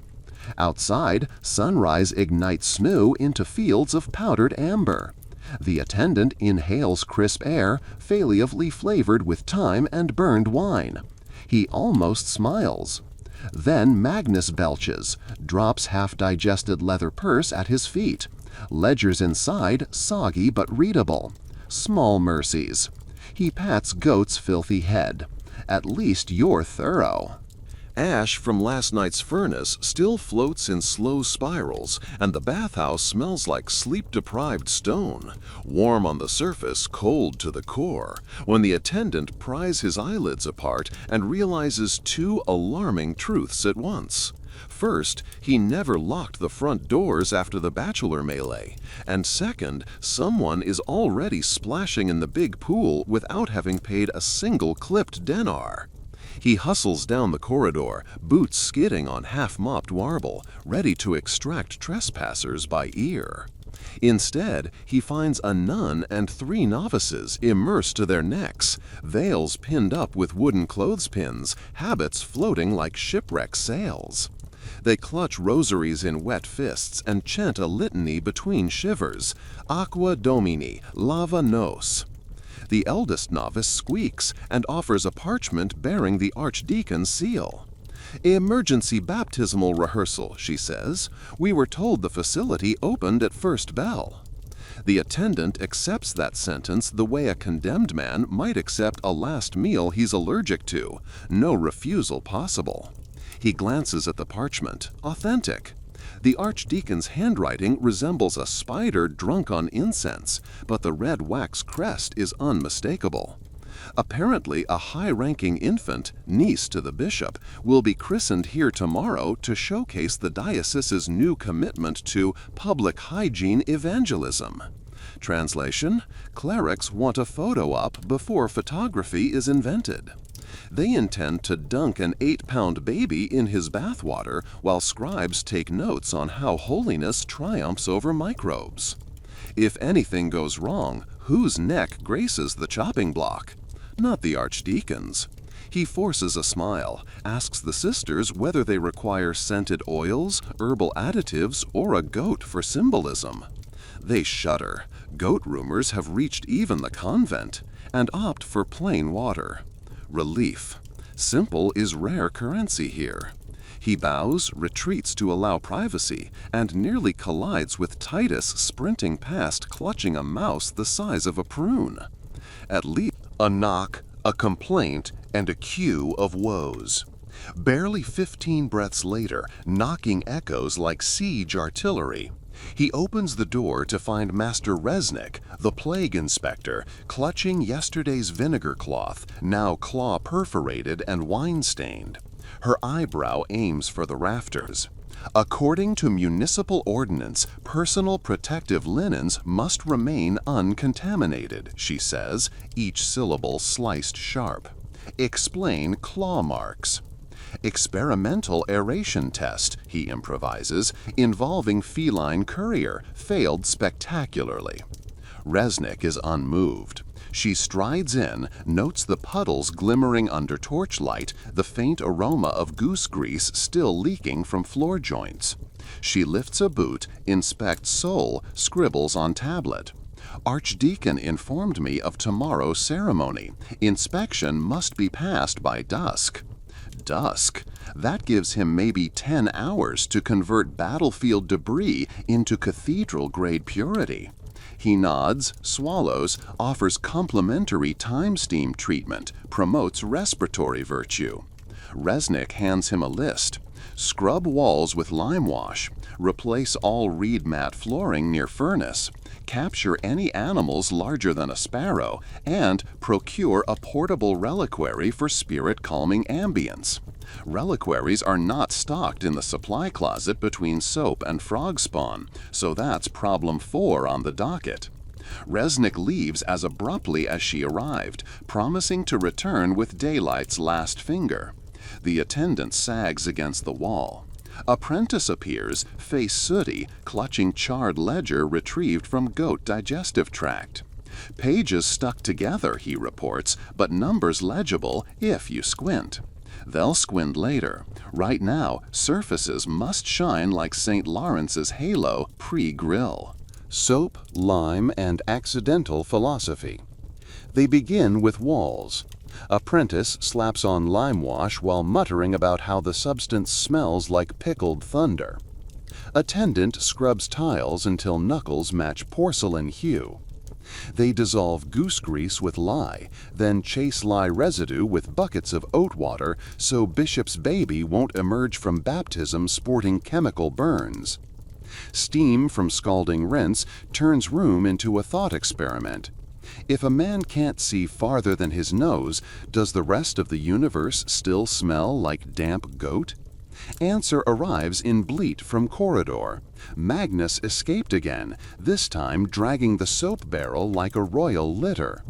Outside, sunrise ignites snoo into fields of powdered amber. The attendant inhales crisp air, faleously flavored with thyme and burned wine. He almost smiles. Then Magnus belches, drops half-digested leather purse at his feet. Ledgers inside, soggy but readable. Small mercies. He pats Goat's filthy head. "At least you're thorough." Ash from last night's furnace still floats in slow spirals, and the bathhouse smells like sleep-deprived stone, warm on the surface, cold to the core, when the attendant pries his eyelids apart and realizes two alarming truths at once. First, he never locked the front doors after the bachelor melee, and second, someone is already splashing in the big pool without having paid a single clipped denar. He hustles down the corridor, boots skidding on half-mopped marble, ready to extract trespassers by ear. Instead, he finds a nun and 3 novices immersed to their necks, veils pinned up with wooden clothespins, habits floating like shipwreck sails. They clutch rosaries in wet fists and chant a litany between shivers, Aqua Domini, Lava Nos. The eldest novice squeaks and offers a parchment bearing the archdeacon's seal. "Emergency baptismal rehearsal," she says. "We were told the facility opened at first bell." The attendant accepts that sentence the way a condemned man might accept a last meal he's allergic to, no refusal possible. He glances at the parchment, authentic. The archdeacon's handwriting resembles a spider drunk on incense, but the red wax crest is unmistakable. Apparently, a high-ranking infant, niece to the bishop, will be christened here tomorrow to showcase the diocese's new commitment to public hygiene evangelism. Translation: clerics want a photo op before photography is invented. They intend to dunk an 8-pound baby in his bathwater while scribes take notes on how holiness triumphs over microbes. If anything goes wrong, whose neck graces the chopping block? Not the archdeacon's. He forces a smile, asks the sisters whether they require scented oils, herbal additives, or a goat for symbolism. They shudder. Goat rumors have reached even the convent, and opt for plain water. Relief. Simple is rare currency here. He bows, retreats to allow privacy, and nearly collides with Titus sprinting past clutching a mouse the size of a prune. At least a knock, a complaint, and a queue of woes. Barely 15 breaths later, knocking echoes like siege artillery. He opens the door to find Master Resnick, the plague inspector, clutching yesterday's vinegar cloth, now claw-perforated and wine-stained. Her eyebrow aims for the rafters. According to municipal ordinance, personal protective linens must remain uncontaminated, she says, each syllable sliced sharp. Explain claw marks. Experimental aeration test, he improvises, involving feline courier, failed spectacularly. Resnick is unmoved. She strides in, notes the puddles glimmering under torchlight, the faint aroma of goose grease still leaking from floor joints. She lifts a boot, inspects sole, scribbles on tablet. Archdeacon informed me of tomorrow's ceremony. Inspection must be passed by dusk. Dusk? That gives him maybe 10 hours to convert battlefield debris into cathedral-grade purity. He nods, swallows, offers complimentary time steam treatment, promotes respiratory virtue. Resnick hands him a list. Scrub walls with lime wash, replace all reed mat flooring near furnace, capture any animals larger than a sparrow, and procure a portable reliquary for spirit-calming ambience. Reliquaries are not stocked in the supply closet between soap and frog spawn, so that's problem 4 on the docket. Resnick leaves as abruptly as she arrived, promising to return with daylight's last finger. The attendant sags against the wall. Apprentice appears, face sooty, clutching charred ledger retrieved from goat digestive tract. Pages stuck together, he reports, but numbers legible if you squint. They'll squint later. Right now, surfaces must shine like St. Lawrence's halo pre-grill. Soap, lime, and accidental philosophy. They begin with walls. Apprentice slaps on lime wash while muttering about how the substance smells like pickled thunder. Attendant scrubs tiles until knuckles match porcelain hue. They dissolve goose grease with lye, then chase lye residue with buckets of oat water so Bishop's baby won't emerge from baptism sporting chemical burns. Steam from scalding rinse turns room into a thought experiment. If a man can't see farther than his nose, does the rest of the universe still smell like damp goat? Answer arrives in bleat from corridor. Magnus escaped again, this time dragging the soap barrel like a royal litter.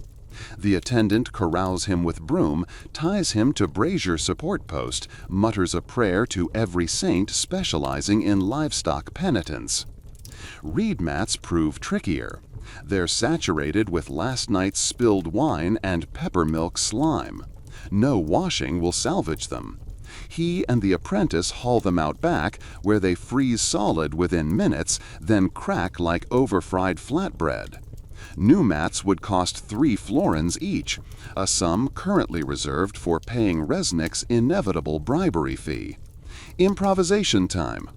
The attendant corrals him with broom, ties him to brazier support post, mutters a prayer to every saint specializing in livestock penitence. Reed mats prove trickier. They're saturated with last night's spilled wine and peppermilk slime. No washing will salvage them. He and the apprentice haul them out back, where they freeze solid within minutes, then crack like over-fried flatbread. New mats would cost 3 florins each, a sum currently reserved for paying Resnick's inevitable bribery fee. Improvisation time.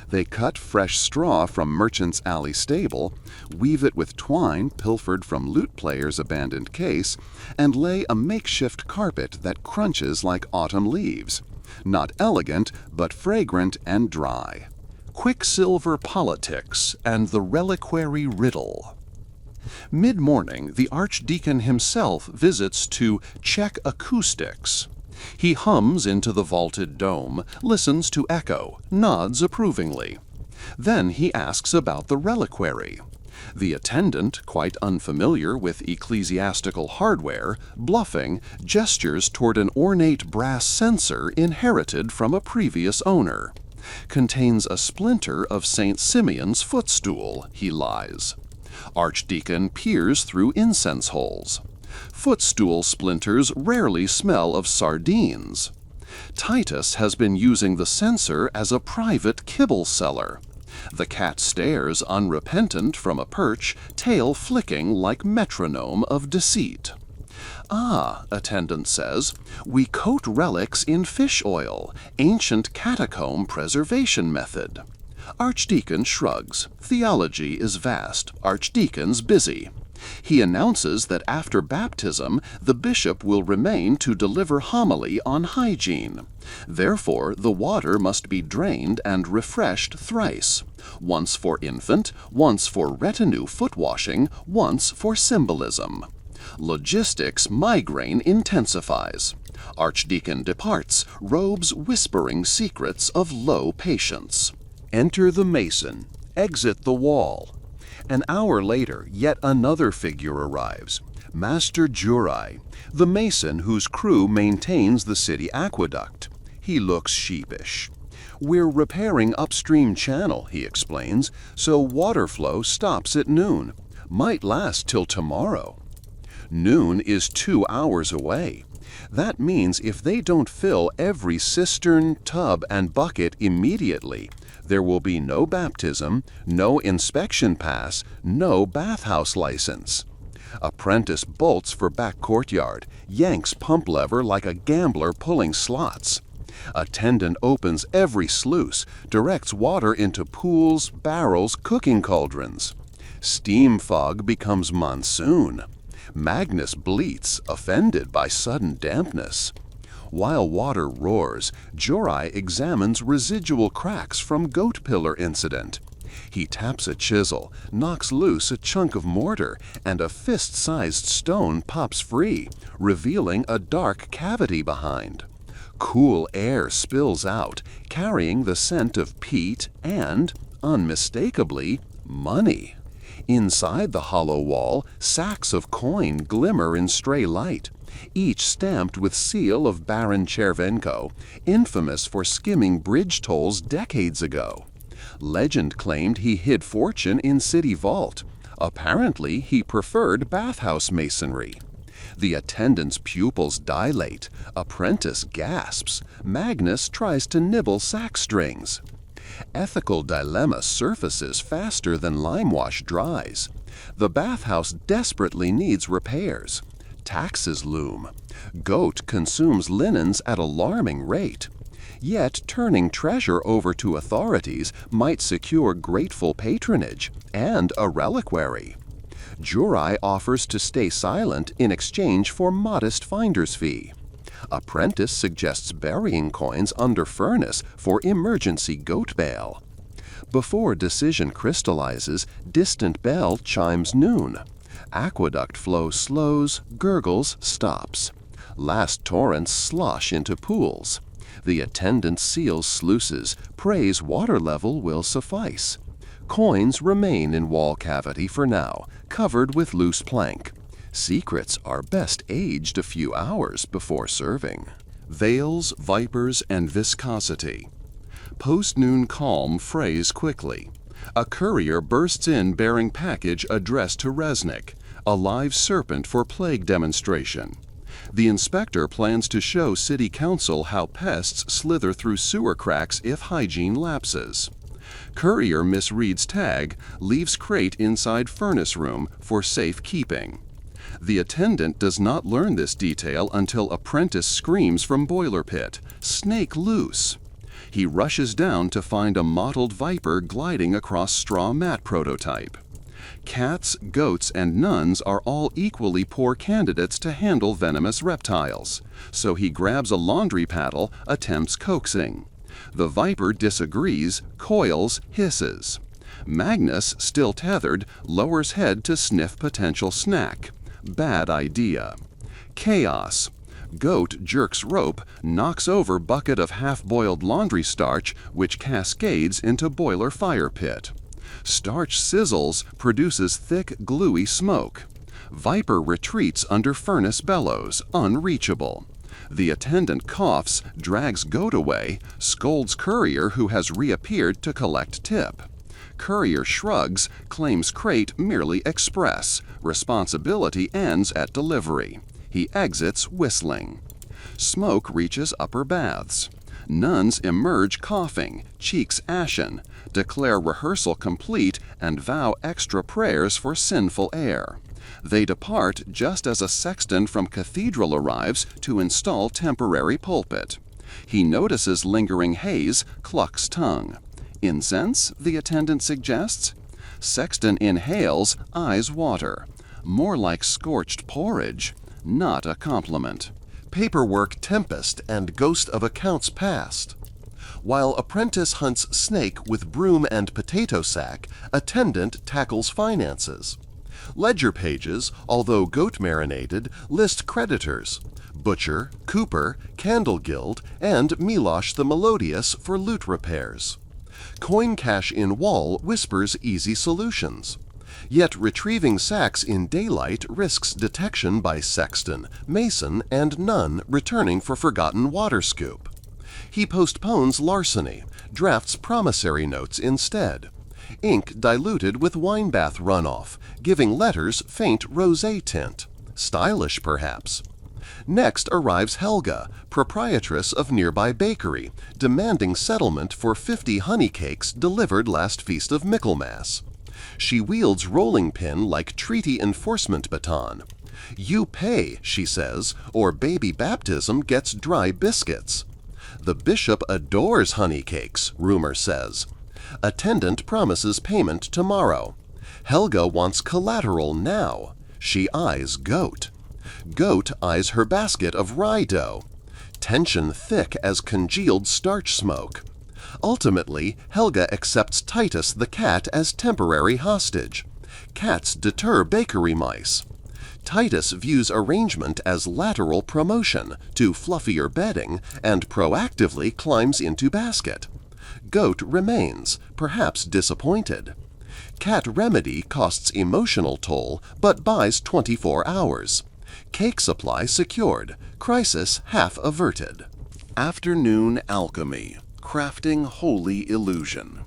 They cut fresh straw from Merchant's Alley stable, weave it with twine pilfered from lute player's abandoned case, and lay a makeshift carpet that crunches like autumn leaves. Not elegant, but fragrant and dry. Quicksilver politics and the reliquary riddle. Mid-morning, the archdeacon himself visits to check acoustics. He hums into the vaulted dome, listens to echo, nods approvingly. Then he asks about the reliquary. The attendant, quite unfamiliar with ecclesiastical hardware, bluffing, gestures toward an ornate brass censer inherited from a previous owner. Contains a splinter of St. Simeon's footstool, he lies. Archdeacon peers through incense holes. Footstool splinters rarely smell of sardines. Titus has been using the censer as a private kibble cellar. The cat stares unrepentant from a perch, tail flicking like metronome of deceit. Ah, attendant says, we coat relics in fish oil, ancient catacomb preservation method. Archdeacon shrugs. Theology is vast. Archdeacon's busy. He announces that after baptism, the bishop will remain to deliver homily on hygiene. Therefore, the water must be drained and refreshed thrice. Once for infant, once for retinue foot washing, once for symbolism. Logistics migraine intensifies. Archdeacon departs, robes whispering secrets of low patience. Enter the mason. Exit the wall. An hour later, yet another figure arrives. Master Jurai, the mason whose crew maintains the city aqueduct. He looks sheepish. We're repairing upstream channel, he explains, so water flow stops at noon. Might last till tomorrow. Noon is 2 hours away. That means if they don't fill every cistern, tub, and bucket immediately, there will be no baptism, no inspection pass, no bathhouse license. Apprentice bolts for back courtyard, yanks pump lever like a gambler pulling slots. Attendant opens every sluice, directs water into pools, barrels, cooking cauldrons. Steam fog becomes monsoon. Magnus bleats, offended by sudden dampness. While water roars, Jurai examines residual cracks from goat pillar incident. He taps a chisel, knocks loose a chunk of mortar, and a fist-sized stone pops free, revealing a dark cavity behind. Cool air spills out, carrying the scent of peat and, unmistakably, money. Inside the hollow wall, sacks of coin glimmer in stray light, each stamped with seal of Baron Chervenko, infamous for skimming bridge tolls decades ago. Legend claimed he hid fortune in city vault. Apparently, he preferred bathhouse masonry. The attendant's pupils dilate. Apprentice gasps. Magnus tries to nibble sack strings. Ethical dilemma surfaces faster than lime wash dries. The bathhouse desperately needs repairs. Taxes loom. Goat consumes linens at alarming rate. Yet turning treasure over to authorities might secure grateful patronage and a reliquary. Jurai offers to stay silent in exchange for modest finder's fee. Apprentice suggests burying coins under furnace for emergency goat bail. Before decision crystallizes, distant bell chimes noon. Aqueduct flow slows, gurgles, stops. Last torrents slosh into pools. The attendant seals sluices, prays water level will suffice. Coins remain in wall cavity for now, covered with loose plank. Secrets are best aged a few hours before serving. Veils, vipers, and viscosity. Post-noon calm frays quickly. A courier bursts in bearing package addressed to Resnick, a live serpent for plague demonstration. The inspector plans to show city council how pests slither through sewer cracks if hygiene lapses. Courier misreads tag, leaves crate inside furnace room for safe keeping. The attendant does not learn this detail until apprentice screams from boiler pit, "Snake loose!" He rushes down to find a mottled viper gliding across straw mat prototype. Cats, goats, and nuns are all equally poor candidates to handle venomous reptiles, so he grabs a laundry paddle, attempts coaxing. The viper disagrees, coils, hisses. Magnus, still tethered, lowers head to sniff potential snack. Bad idea. Chaos. Goat jerks rope, knocks over bucket of half-boiled laundry starch, which cascades into boiler fire pit. Starch sizzles, produces thick, gluey smoke. Viper retreats under furnace bellows, unreachable. The attendant coughs, drags goat away, scolds courier who has reappeared to collect tip. Courier shrugs, claims crate merely express. Responsibility ends at delivery. He exits whistling. Smoke reaches upper baths. Nuns emerge coughing, cheeks ashen, declare rehearsal complete, and vow extra prayers for sinful air. They depart just as a sexton from cathedral arrives to install temporary pulpit. He notices lingering haze, clucks tongue. Incense, the attendant suggests? Sexton inhales, eyes water. More like scorched porridge, not a compliment. Paperwork tempest and ghost of accounts past. While apprentice hunts snake with broom and potato sack, attendant tackles finances. Ledger pages, although goat marinated, list creditors: Butcher, Cooper, Candle Guild, and Milosh the Melodious for loot repairs. Coin cache in wall whispers easy solutions. Yet retrieving sacks in daylight risks detection by sexton, mason, and nun returning for forgotten water scoop. He postpones larceny, drafts promissory notes instead. Ink diluted with wine bath runoff, giving letters faint rosé tint. Stylish, perhaps. Next arrives Helga, proprietress of nearby bakery, demanding settlement for 50 honey cakes delivered last feast of Michaelmas. She wields rolling pin like treaty enforcement baton. "You pay," she says, "or baby baptism gets dry biscuits." The bishop adores honey cakes, rumor says. Attendant promises payment tomorrow. Helga wants collateral now. She eyes goat. Goat eyes her basket of rye dough. Tension thick as congealed starch smoke. Ultimately, Helga accepts Titus the cat as temporary hostage. Cats deter bakery mice. Titus views arrangement as lateral promotion to fluffier bedding and proactively climbs into basket. Goat remains, perhaps disappointed. Cat remedy costs emotional toll but buys 24 hours. Cake supply secured, crisis half averted. Afternoon alchemy, crafting holy illusion.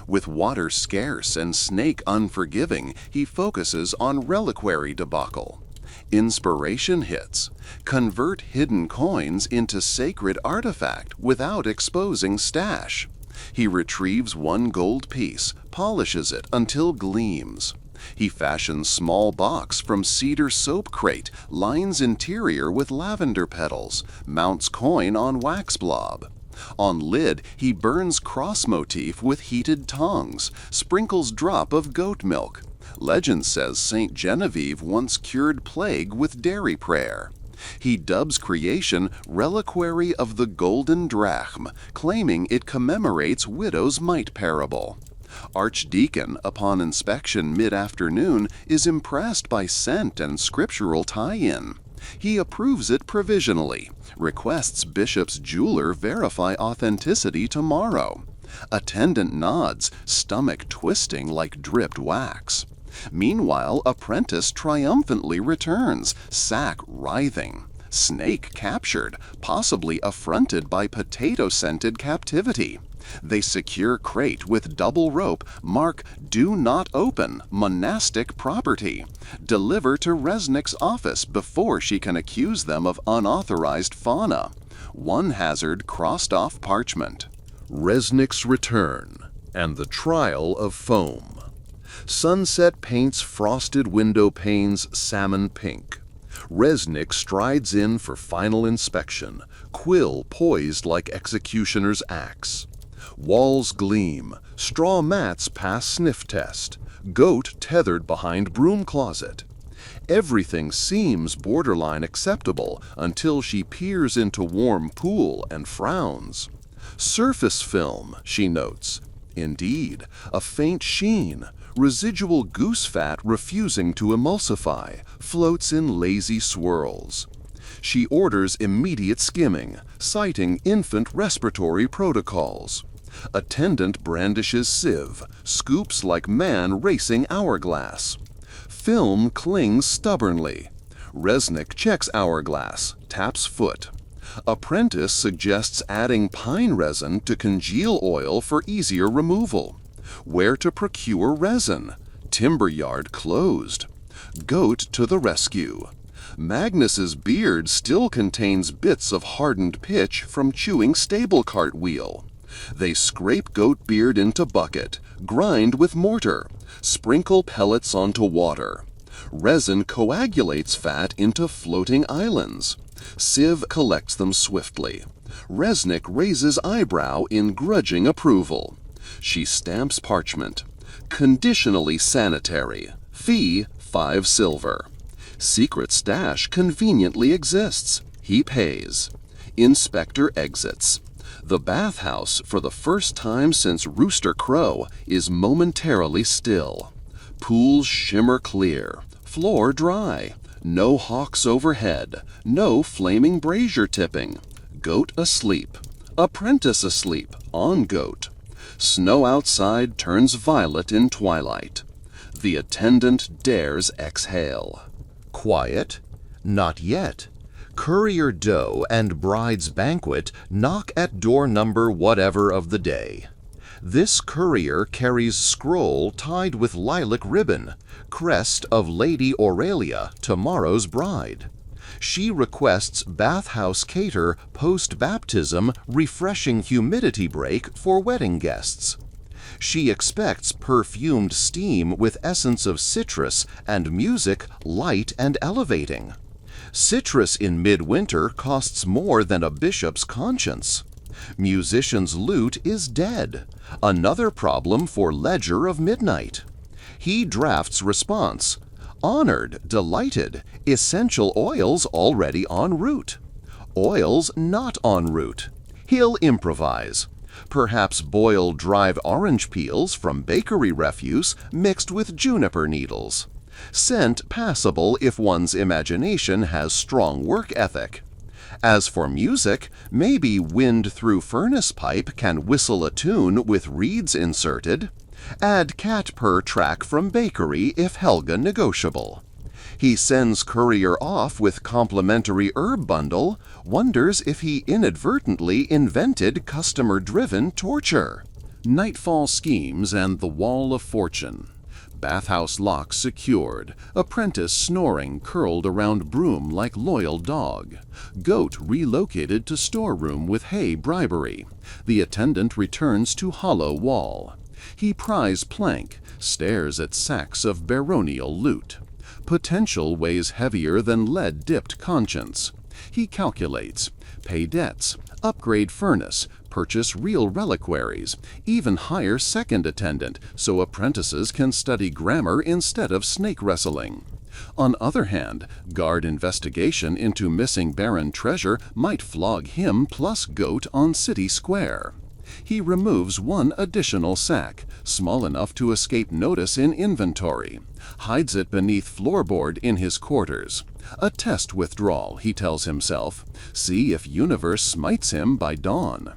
With water scarce and snake unforgiving, he focuses on reliquary debacle. Inspiration hits. Convert hidden coins into sacred artifact without exposing stash. He retrieves one gold piece, polishes it until gleams. He fashions small box from cedar soap crate, lines interior with lavender petals, mounts coin on wax blob. On lid, he burns cross motif with heated tongs, sprinkles drop of goat milk, Legend says Saint Genevieve once cured plague with dairy prayer. He dubs creation reliquary of the golden drachm, claiming it commemorates widow's mite parable. Archdeacon, upon inspection mid-afternoon, is impressed by scent and scriptural tie-in. He approves it provisionally, requests Bishop's jeweler verify authenticity tomorrow. Attendant nods, stomach twisting like dripped wax. Meanwhile, apprentice triumphantly returns, sack writhing. Snake captured, possibly affronted by potato-scented captivity. They secure crate with double rope, mark "Do Not Open, monastic property." Deliver to Resnick's office before she can accuse them of unauthorized fauna. One hazard crossed off parchment. Resnick's return and the trial of foam. Sunset paints frosted window panes salmon pink. Resnick strides in for final inspection, quill poised like executioner's axe. Walls gleam, straw mats pass sniff test, goat tethered behind broom closet. Everything seems borderline acceptable until she peers into warm pool and frowns. Surface film, she notes. Indeed, a faint sheen, residual goose fat refusing to emulsify, floats in lazy swirls. She orders immediate skimming, citing infant respiratory protocols. Attendant brandishes sieve, scoops like man racing hourglass. Film clings stubbornly. Resnick checks hourglass, taps foot. Apprentice suggests adding pine resin to congeal oil for easier removal. Where to procure resin? Timber yard closed. Goat to the rescue. Magnus's beard still contains bits of hardened pitch from chewing stable cart wheel. They scrape goat beard into bucket, grind with mortar, sprinkle pellets onto water. Resin coagulates fat into floating islands. Sieve collects them swiftly. Resnick raises eyebrow in grudging approval. She stamps parchment. Conditionally sanitary. Fee 5 silver. Secret stash conveniently exists. He pays. Inspector exits. The bathhouse, for the first time since Rooster Crow, is momentarily still. Pools shimmer clear. Floor dry. No hawks overhead. No flaming brazier tipping. Goat asleep. Apprentice asleep. On goat. Snow outside turns violet in twilight. The attendant dares exhale. Quiet? Not yet. Courier doe and bride's banquet knock at door number whatever of the day. This courier carries scroll tied with lilac ribbon, crest of Lady Aurelia, tomorrow's bride. She requests bathhouse cater post-baptism refreshing humidity break for wedding guests. She expects perfumed steam with essence of citrus and music light and elevating. Citrus in midwinter costs more than a bishop's conscience. Musician's lute is dead, another problem for Ledger of Midnight. He drafts response. Honored, delighted, essential oils already en route. Oils not en route. He'll improvise. Perhaps boil dried orange peels from bakery refuse mixed with juniper needles. Scent passable if one's imagination has strong work ethic. As for music, maybe wind through furnace pipe can whistle a tune with reeds inserted. Add cat purr track from bakery if Helga negotiable. He sends courier off with complimentary herb bundle, wonders if he inadvertently invented customer-driven torture. Nightfall schemes and the Wall of Fortune. Bathhouse lock secured. Apprentice snoring curled around broom like loyal dog. Goat relocated to storeroom with hay bribery. The attendant returns to hollow wall. He pries plank, stares at sacks of baronial loot. Potential weighs heavier than lead-dipped conscience. He calculates. Pay debts. Upgrade furnace. purchase real reliquaries, even hire second attendant so apprentices can study grammar instead of snake wrestling. On other hand, guard investigation into missing Baron treasure might flog him plus Goat on City Square. He removes one additional sack, small enough to escape notice in inventory, hides it beneath floorboard in his quarters. A test withdrawal, he tells himself. See if universe smites him by dawn.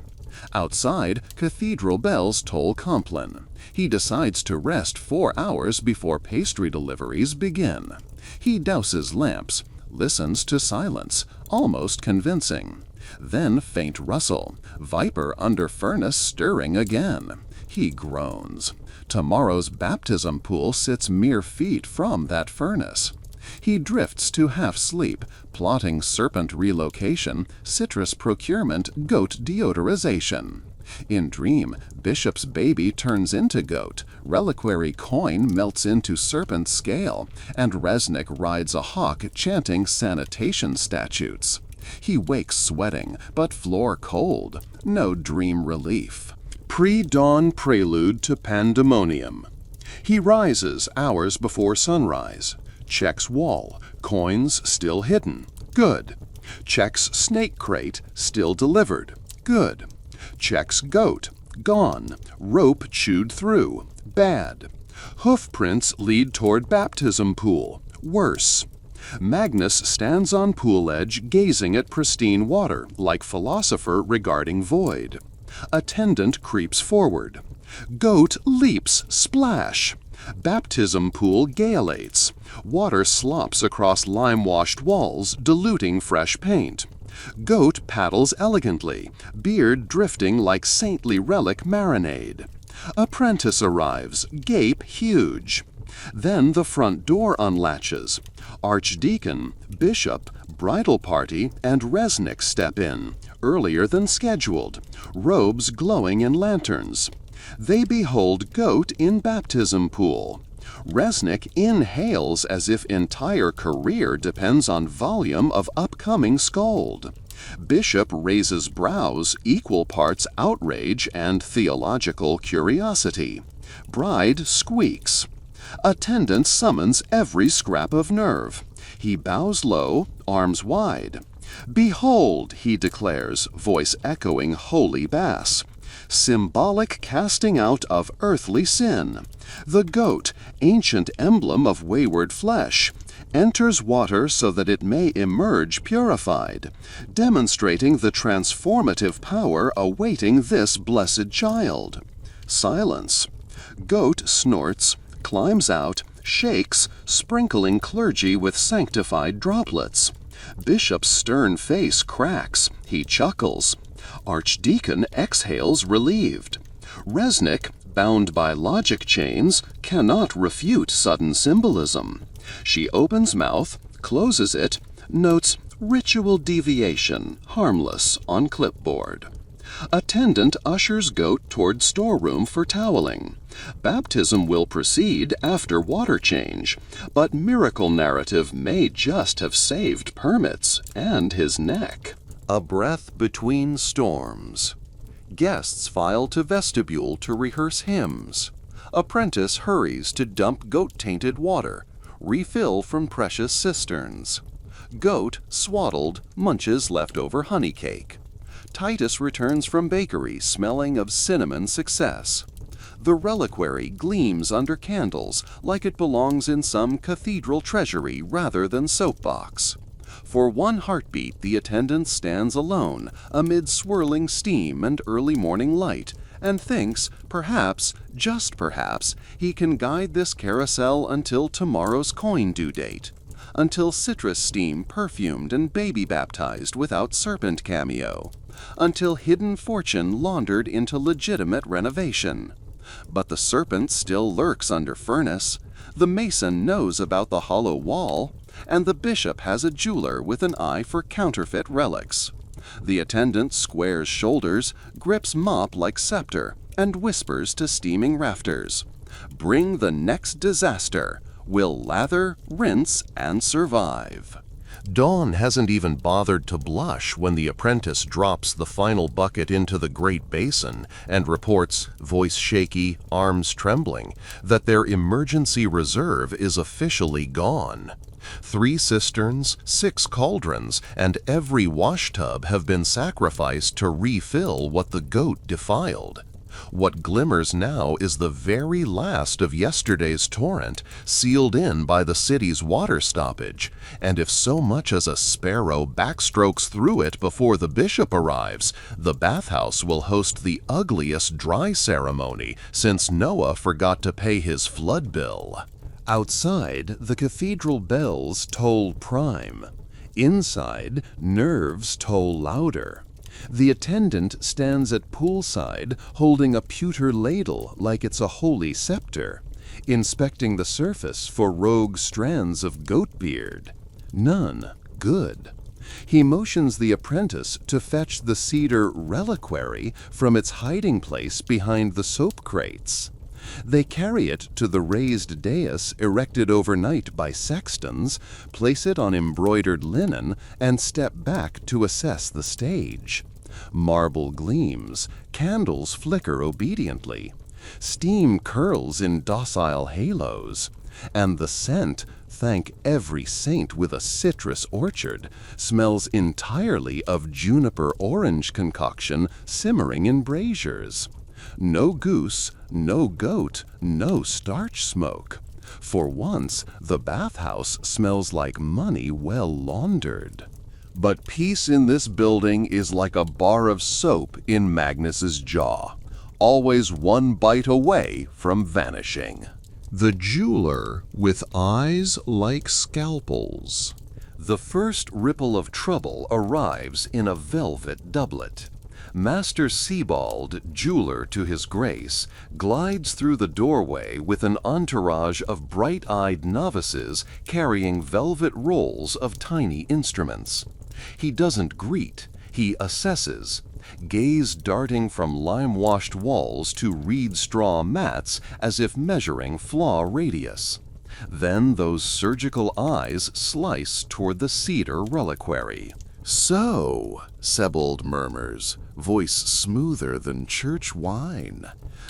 Outside, cathedral bells toll Compline. He decides to rest 4 hours before pastry deliveries begin. He douses lamps, listens to silence, almost convincing. Then faint rustle, viper under furnace stirring again. He groans. Tomorrow's baptism pool sits mere feet from that furnace. He drifts to half-sleep, plotting serpent relocation, citrus procurement, goat deodorization. In dream, Bishop's baby turns into goat, reliquary coin melts into serpent scale, and Resnick rides a hawk chanting sanitation statutes. He wakes sweating, but floor cold. No dream relief. Pre-dawn prelude to pandemonium. He rises hours before sunrise. Checks wall. Coins still hidden. Good. Checks snake crate. Still delivered. Good. Checks goat. Gone. Rope chewed through. Bad. Hoof prints lead toward baptism pool. Worse. Magnus stands on pool edge gazing at pristine water, like philosopher regarding void. Attendant creeps forward. Goat leaps, splash. Baptism pool galeates. Water slops across lime-washed walls, diluting fresh paint. Goat paddles elegantly, beard drifting like saintly relic marinade. Apprentice arrives, gape huge. Then the front door unlatches. Archdeacon, bishop, bridal party, and Resnick step in, earlier than scheduled, robes glowing in lanterns. They behold Goat in baptism pool. Resnick inhales as if entire career depends on volume of upcoming scold. Bishop raises brows, equal parts outrage and theological curiosity. Bride squeaks. Attendant summons every scrap of nerve. He bows low, arms wide. Behold, he declares, voice echoing holy bass. Symbolic casting out of earthly sin. The goat, ancient emblem of wayward flesh, enters water so that it may emerge purified, demonstrating the transformative power awaiting this blessed child. Silence. Goat snorts, climbs out, shakes, sprinkling clergy with sanctified droplets. Bishop's stern face cracks. He chuckles. Archdeacon exhales relieved. Resnick, bound by logic chains, cannot refute sudden symbolism. She opens mouth, closes it, notes ritual deviation, harmless, on clipboard. Attendant ushers Goat toward storeroom for toweling. Baptism will proceed after water change, but miracle narrative may just have saved permits and his neck. A breath between storms. Guests file to vestibule to rehearse hymns. Apprentice hurries to dump goat-tainted water, refill from precious cisterns. Goat, swaddled, munches leftover honey cake. Titus returns from bakery smelling of cinnamon success. The reliquary gleams under candles like it belongs in some cathedral treasury rather than soapbox. For one heartbeat, the attendant stands alone amid swirling steam and early morning light and thinks, perhaps, just perhaps, he can guide this carousel until tomorrow's coin due date, until citrus steam perfumed and baby baptized without serpent cameo, until hidden fortune laundered into legitimate renovation. But the serpent still lurks under furnace, the mason knows about the hollow wall, and the bishop has a jeweler with an eye for counterfeit relics. The attendant squares shoulders, grips mop like scepter, and whispers to steaming rafters, "Bring the next disaster. We'll lather, rinse, and survive." Dawn hasn't even bothered to blush when the apprentice drops the final bucket into the great basin and reports, voice shaky, arms trembling, that their emergency reserve is officially gone. 3 cisterns, 6 cauldrons, and every washtub have been sacrificed to refill what the goat defiled. What glimmers now is the very last of yesterday's torrent, sealed in by the city's water stoppage, and if so much as a sparrow backstrokes through it before the bishop arrives, the bathhouse will host the ugliest dry ceremony since Noah forgot to pay his flood bill. Outside, the cathedral bells toll prime. Inside, nerves toll louder. The attendant stands at poolside holding a pewter ladle like it's a holy scepter, inspecting the surface for rogue strands of goat beard. None good. He motions the apprentice to fetch the cedar reliquary from its hiding place behind the soap crates. They carry it to the raised dais erected overnight by sextons, place it on embroidered linen, and step back to assess the stage. Marble gleams, candles flicker obediently, steam curls in docile halos, and the scent, thank every saint with a citrus orchard, smells entirely of juniper-orange concoction simmering in braziers. No goose, no goat, no starch smoke. For once, the bathhouse smells like money well laundered. But peace in this building is like a bar of soap in Magnus's jaw, always one bite away from vanishing. The jeweler with eyes like scalpels. The first ripple of trouble arrives in a velvet doublet. Master Sebald, jeweler to his grace, glides through the doorway with an entourage of bright-eyed novices carrying velvet rolls of tiny instruments. He doesn't greet, he assesses, gaze darting from lime-washed walls to reed straw mats as if measuring flaw radius. Then those surgical eyes slice toward the cedar reliquary. "So," Sebald murmurs, voice smoother than church wine,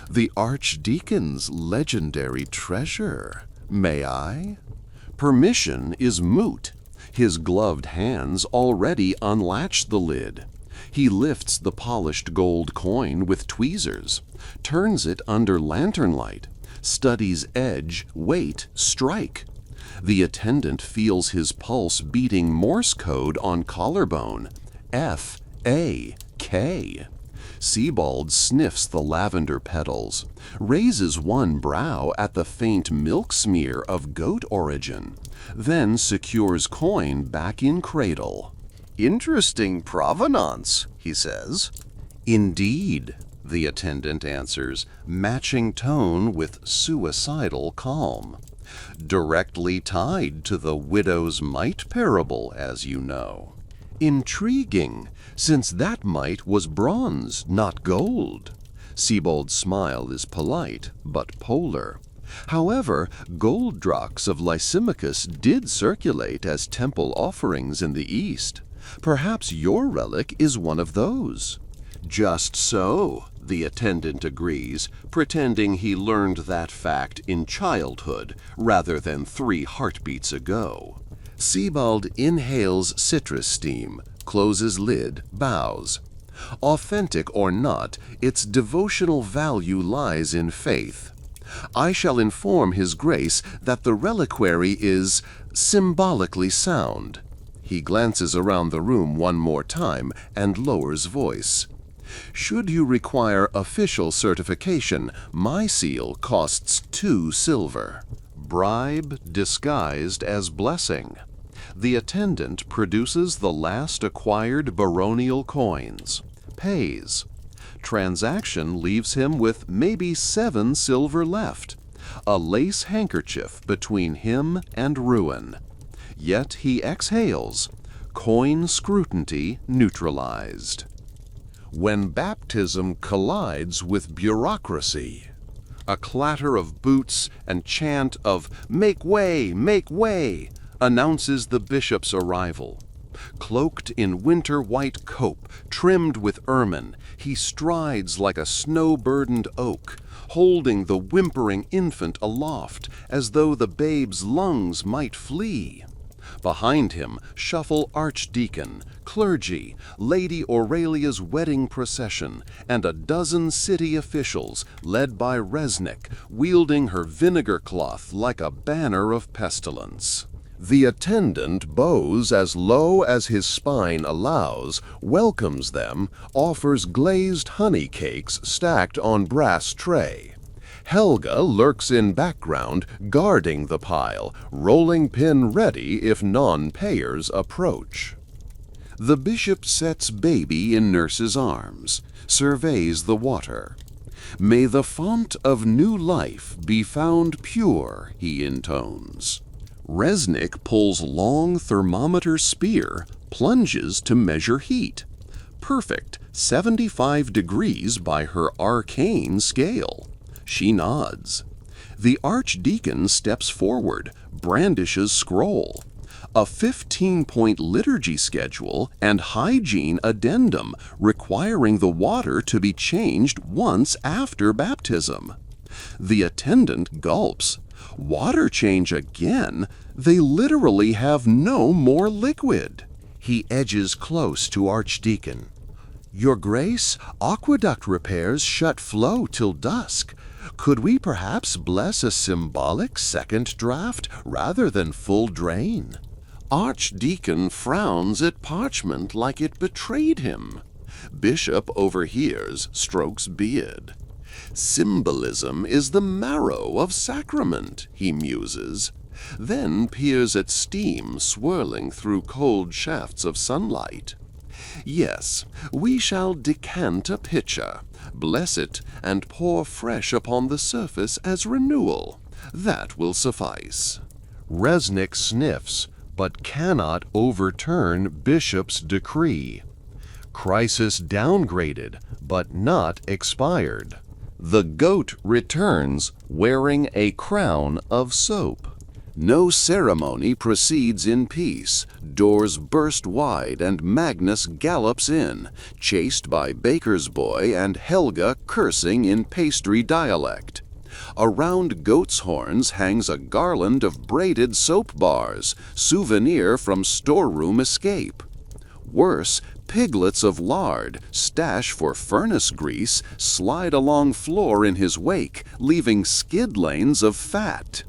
"the archdeacon's legendary treasure. May I?" Permission is moot. His gloved hands already unlatch the lid. He lifts the polished gold coin with tweezers, turns it under lantern light, studies edge, weight, strike. The attendant feels his pulse beating Morse code on collarbone. F, A, K. Sebald sniffs the lavender petals, raises one brow at the faint milk smear of goat origin, then secures coin back in cradle. "Interesting provenance," he says. "Indeed," the attendant answers, matching tone with suicidal calm. "Directly tied to the widow's mite parable, as you know." "Intriguing, since that mite was bronze, not gold." Sebald's smile is polite, but polar. However, gold drops of Lysimachus did circulate as temple offerings in the East. Perhaps your relic is one of those. "Just so," the attendant agrees, pretending he learned that fact in childhood rather than 3 heartbeats ago. Sebald inhales citrus steam, closes lid, bows. Authentic or not, its devotional value lies in faith. I shall inform His Grace that the reliquary is symbolically sound. He glances around the room one more time and lowers voice. Should you require official certification, my seal costs 2 silver. Bribe disguised as blessing. The attendant produces the last acquired baronial coins, pays. Transaction leaves him with maybe 7 silver left, a lace handkerchief between him and ruin. Yet he exhales, coin scrutiny neutralized. When baptism collides with bureaucracy, a clatter of boots and chant of "Make way, make way!" announces the bishop's arrival. Cloaked in winter-white cope, trimmed with ermine, he strides like a snow-burdened oak, holding the whimpering infant aloft, as though the babe's lungs might flee. Behind him shuffle archdeacon, clergy, Lady Aurelia's wedding procession, and a dozen city officials, led by Resnick, wielding her vinegar cloth like a banner of pestilence. The attendant bows as low as his spine allows, welcomes them, offers glazed honey cakes stacked on brass tray. Helga lurks in background, guarding the pile, rolling pin ready if non-payers approach. The bishop sets baby in nurse's arms, surveys the water. "May the font of new life be found pure," he intones. Resnick pulls long thermometer spear, plunges to measure heat. Perfect, 75 degrees by her arcane scale. She nods. The archdeacon steps forward, brandishes scroll. A 15-point liturgy schedule and hygiene addendum requiring the water to be changed once after baptism. The attendant gulps. Water change again? They literally have no more liquid. He edges close to Archdeacon. "Your Grace, aqueduct repairs shut flow till dusk. Could we perhaps bless a symbolic second draft rather than full drain?" Archdeacon frowns at parchment like it betrayed him. Bishop overhears, strokes beard. "Symbolism is the marrow of sacrament," he muses, then peers at steam swirling through cold shafts of sunlight. "Yes, we shall decant a pitcher, bless it, and pour fresh upon the surface as renewal. That will suffice." Resnick sniffs, but cannot overturn Bishop's decree. Crisis downgraded, but not expired. The goat returns wearing a crown of soap. No ceremony proceeds in peace. Doors burst wide and Magnus gallops in, chased by baker's boy and Helga cursing in pastry dialect. Around goat's horns hangs a garland of braided soap bars, souvenir from storeroom escape. Worse, piglets of lard, stash for furnace grease, slide along floor in his wake, leaving skid lanes of fat.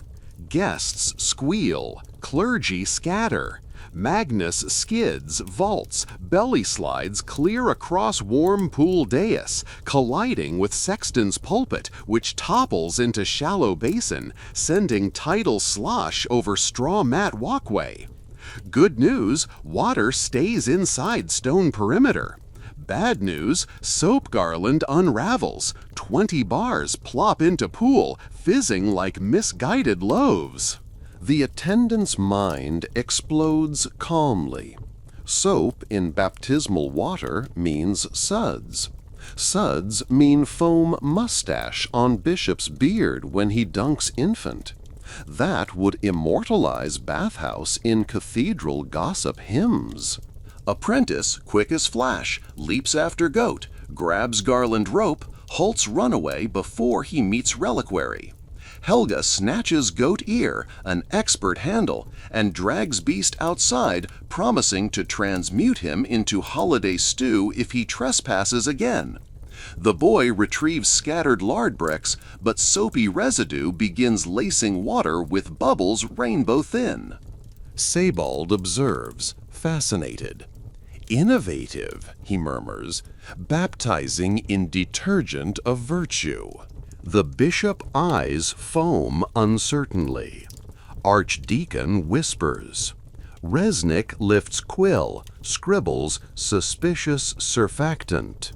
Guests squeal, clergy scatter. Magnus skids, vaults, belly slides clear across warm pool dais, colliding with sexton's pulpit, which topples into shallow basin, sending tidal slosh over straw mat walkway. Good news, water stays inside stone perimeter. Bad news, soap garland unravels. 20 bars plop into pool, fizzing like misguided loaves. The attendant's mind explodes calmly. Soap in baptismal water means suds. Suds mean foam mustache on bishop's beard when he dunks infant. That would immortalize bathhouse in cathedral gossip hymns. Apprentice, quick as flash, leaps after goat, grabs garland rope, halts runaway before he meets reliquary. Helga snatches goat ear, an expert handle, and drags beast outside, promising to transmute him into holiday stew if he trespasses again. The boy retrieves scattered lard bricks, but soapy residue begins lacing water with bubbles rainbow thin. Sebald observes, fascinated. "Innovative," he murmurs, "baptizing in detergent of virtue." The bishop eyes foam uncertainly. Archdeacon whispers. Resnick lifts quill, scribbles suspicious surfactant.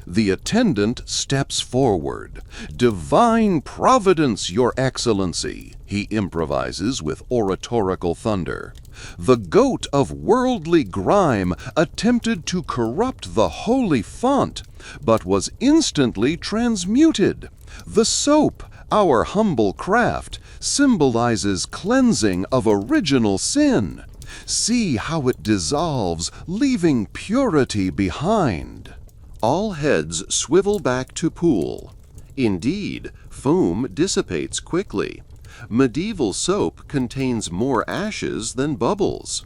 The attendant steps forward. "Divine Providence, Your Excellency," he improvises with oratorical thunder. "The goat of worldly grime attempted to corrupt the holy font, but was instantly transmuted. The soap, our humble craft, symbolizes cleansing of original sin. See how it dissolves, leaving purity behind. All heads swivel back to pool. Indeed, foam dissipates quickly. Medieval soap contains more ashes than bubbles.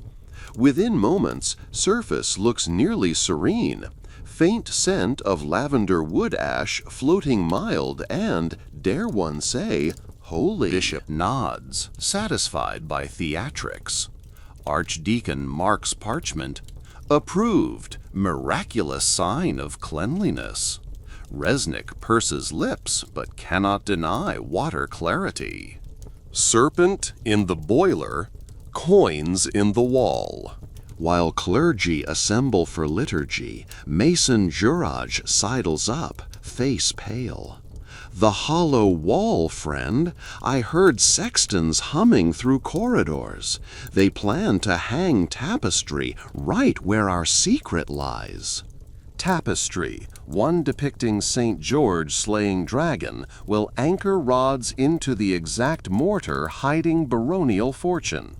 Within moments, surface looks nearly serene. Faint scent of lavender wood ash floating mild and, dare one say, holy. Bishop nods, satisfied by theatrics. Archdeacon marks parchment. Approved, miraculous sign of cleanliness. Resnick purses lips, but cannot deny water clarity. Serpent in the boiler, coins in the wall. While clergy assemble for liturgy, Mason Juraj sidles up, face pale. The hollow wall, friend. I heard sextons humming through corridors. They plan to hang tapestry right where our secret lies. Tapestry, one depicting St. George slaying dragon, will anchor rods into the exact mortar hiding baronial fortune.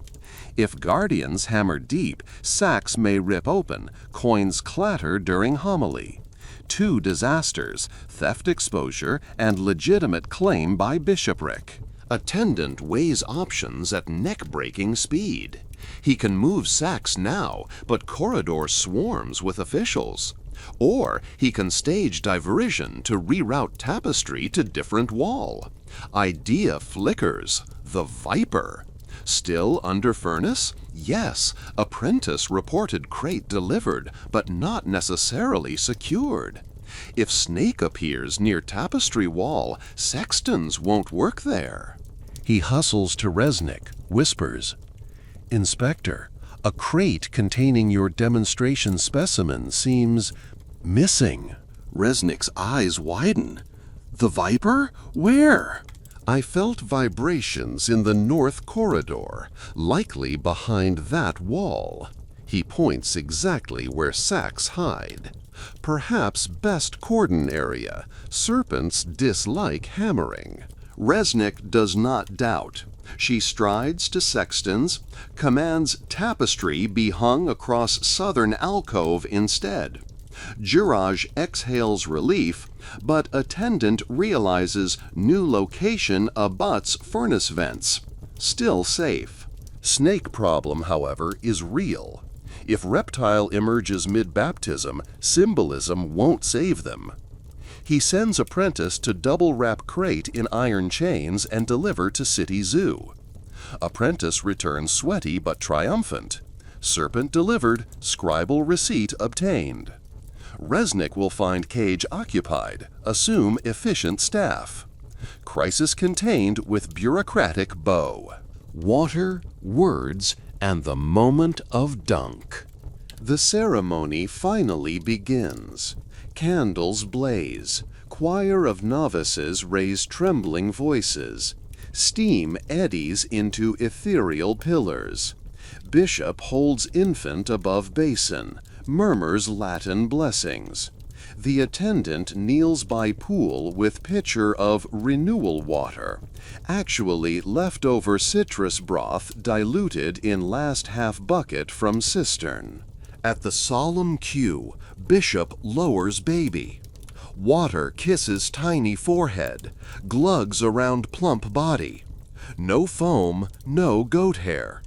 If guardians hammer deep, sacks may rip open, coins clatter during homily. Two disasters, theft exposure and legitimate claim by bishopric. Attendant weighs options at neck-breaking speed. He can move sacks now, but corridor swarms with officials. Or he can stage diversion to reroute tapestry to different wall. Idea flickers. The Viper. Still under furnace? Yes, apprentice reported crate delivered, but not necessarily secured. If snake appears near tapestry wall, sextons won't work there. He hustles to Resnick, whispers, Inspector, a crate containing your demonstration specimen seems missing. Resnick's eyes widen. The Viper? Where? I felt vibrations in the north corridor, likely behind that wall. He points exactly where sacks hide. Perhaps best cordon area. Serpents dislike hammering. Resnick does not doubt. She strides to sextons, commands tapestry be hung across southern alcove instead. Juraj exhales relief, but attendant realizes new location abuts furnace vents. Still safe. Snake problem, however, is real. If reptile emerges mid-baptism, symbolism won't save them. He sends apprentice to double-wrap crate in iron chains and deliver to city zoo. Apprentice returns sweaty but triumphant. Serpent delivered, scribal receipt obtained. Resnick will find cage occupied, assume efficient staff. Crisis contained with bureaucratic bow. Water, words, and the moment of dunk. The ceremony finally begins. Candles blaze. Choir of novices raise trembling voices. Steam eddies into ethereal pillars. Bishop holds infant above basin. Murmurs Latin blessings. The attendant kneels by pool with pitcher of renewal water, actually leftover citrus broth diluted in last half bucket from cistern. At the solemn cue, Bishop lowers baby. Water kisses tiny forehead, glugs around plump body. No foam, no goat hair.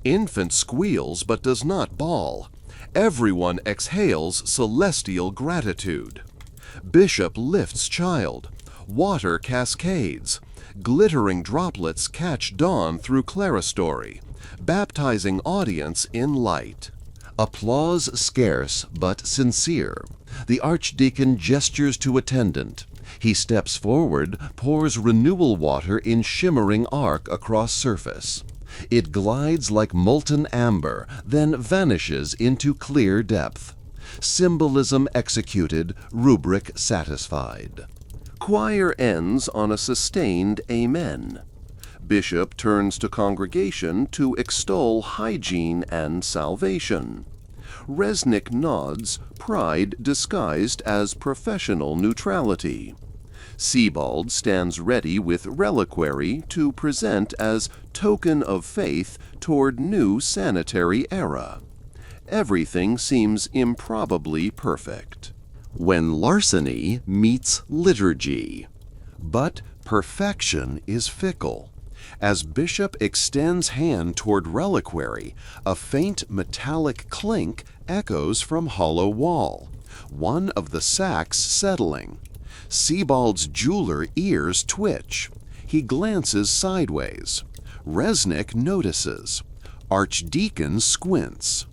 Infant squeals but does not bawl. Everyone exhales celestial gratitude. Bishop lifts child. Water cascades. Glittering droplets catch dawn through clerestory, baptizing audience in light. Applause scarce but sincere. The archdeacon gestures to attendant. He steps forward, pours renewal water in shimmering arc across surface. It glides like molten amber, then vanishes into clear depth. Symbolism executed, rubric satisfied. Choir ends on a sustained amen. Bishop turns to congregation to extol hygiene and salvation. Resnick nods, pride disguised as professional neutrality. Sebald stands ready with reliquary to present as token of faith toward new sanitary era. Everything seems improbably perfect. When larceny meets liturgy. But perfection is fickle. As Bishop extends hand toward reliquary, a faint metallic clink echoes from hollow wall, one of the sacks settling. Sebald's jeweler ears twitch. He glances sideways. Resnick notices. Archdeacon squints.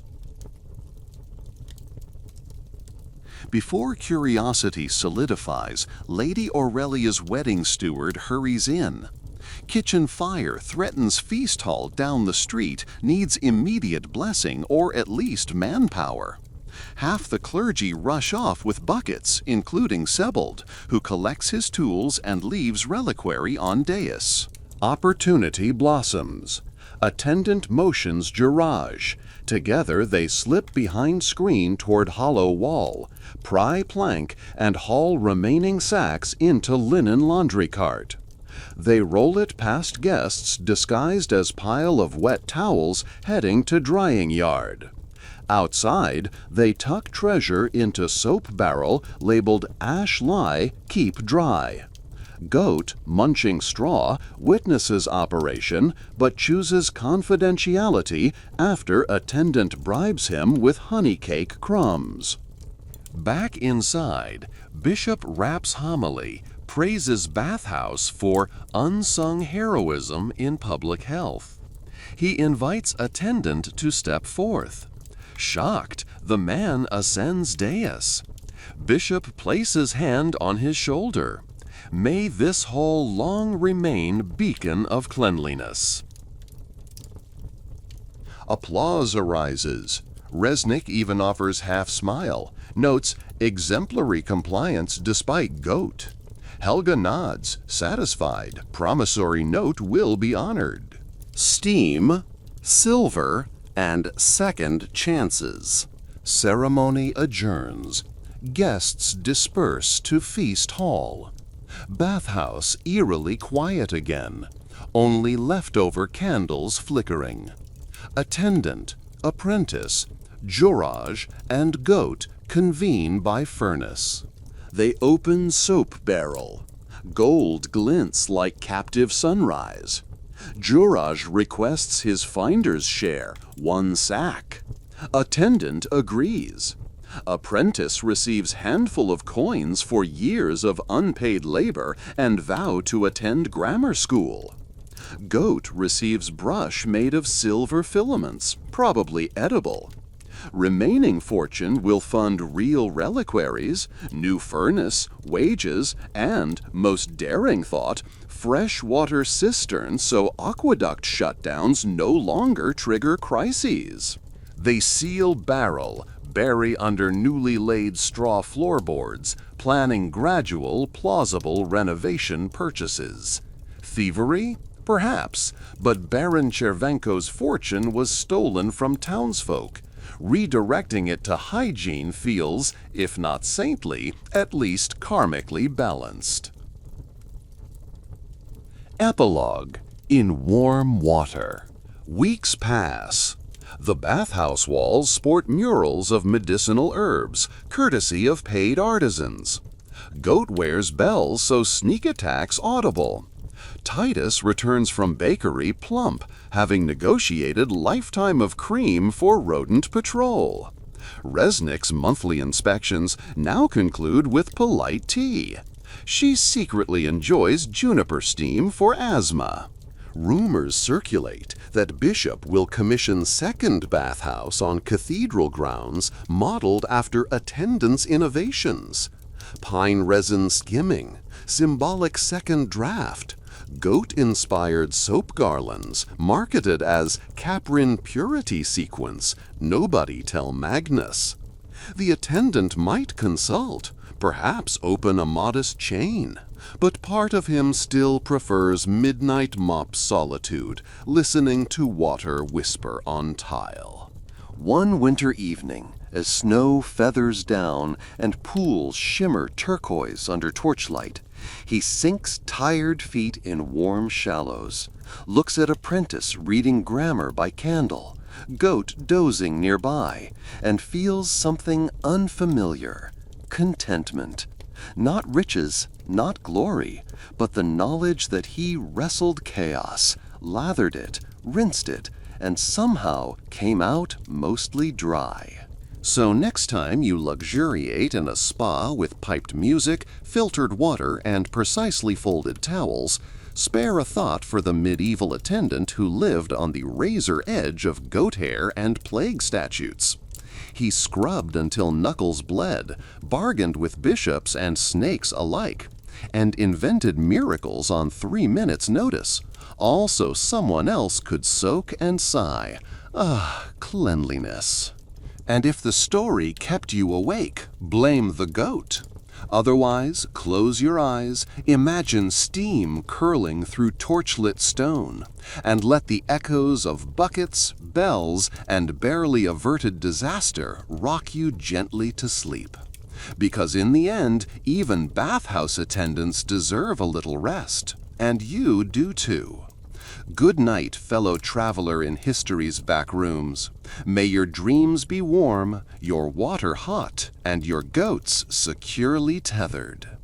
Before curiosity solidifies, Lady Aurelia's wedding steward hurries in. Kitchen fire threatens feast hall down the street, needs immediate blessing or at least manpower. Half the clergy rush off with buckets, including Sebald, who collects his tools and leaves reliquary on dais. Opportunity blossoms. Attendant motions Girage. Together they slip behind screen toward hollow wall, pry plank, and haul remaining sacks into linen laundry cart. They roll it past guests disguised as pile of wet towels heading to drying yard. Outside, they tuck treasure into soap barrel labeled Ash Lie, Keep Dry. Goat, munching straw, witnesses operation but chooses confidentiality after attendant bribes him with honey cake crumbs. Back inside, Bishop raps homily, praises bathhouse for unsung heroism in public health. He invites attendant to step forth. Shocked, the man ascends dais. Bishop places hand on his shoulder. May this hall long remain beacon of cleanliness. Applause arises. Resnick even offers half smile, notes exemplary compliance despite goat. Helga nods, satisfied, promissory note will be honored. Steam, silver, and second chances. Ceremony adjourns. Guests disperse to feast hall. Bathhouse eerily quiet again, only leftover candles flickering. Attendant, apprentice, Girage, and goat convene by furnace. They open soap barrel. Gold glints like captive sunrise. Girage requests his finder's share, 1 sack. Attendant agrees. Apprentice receives handful of coins for years of unpaid labor and vow to attend grammar school. Goat receives brush made of silver filaments, probably edible. Remaining fortune will fund real reliquaries, new furnace, wages, and, most daring thought, freshwater cisterns so aqueduct shutdowns no longer trigger crises. They seal barrel, bury under newly laid straw floorboards, planning gradual, plausible renovation purchases. Thievery? Perhaps, but Baron Chervenko's fortune was stolen from townsfolk. Redirecting it to hygiene feels, if not saintly, at least karmically balanced. Epilogue. In warm water. Weeks pass. The bathhouse walls sport murals of medicinal herbs, courtesy of paid artisans. Goat wears bells so sneak attacks audible. Titus returns from bakery plump, having negotiated lifetime of cream for rodent patrol. Resnick's monthly inspections now conclude with polite tea. She secretly enjoys juniper steam for asthma. Rumors circulate that Bishop will commission second bathhouse on cathedral grounds modeled after attendance innovations. Pine resin skimming, symbolic second draft, goat-inspired soap garlands marketed as Caprin Purity Sequence, nobody tell Magnus. The attendant might consult, perhaps open a modest chain, but part of him still prefers midnight mop solitude, listening to water whisper on tile. One winter evening, as snow feathers down and pools shimmer turquoise under torchlight, He sinks tired feet in warm shallows, looks at apprentice reading grammar by candle, goat dozing nearby, and feels something unfamiliar: contentment. Not riches, not glory, but the knowledge that he wrestled chaos, lathered it, rinsed it, and somehow came out mostly dry. So next time you luxuriate in a spa with piped music, filtered water, and precisely folded towels, spare a thought for the medieval attendant who lived on the razor edge of goat hair and plague statutes. He scrubbed until knuckles bled, bargained with bishops and snakes alike, and invented miracles on 3 minutes' notice, all so someone else could soak and sigh, "Ah, cleanliness." And if the story kept you awake, blame the goat. Otherwise, close your eyes, imagine steam curling through torchlit stone, and let the echoes of buckets, bells, and barely averted disaster rock you gently to sleep. Because in the end, even bathhouse attendants deserve a little rest, and you do too. Good night, fellow traveler in history's back rooms. May your dreams be warm, your water hot, and your goats securely tethered.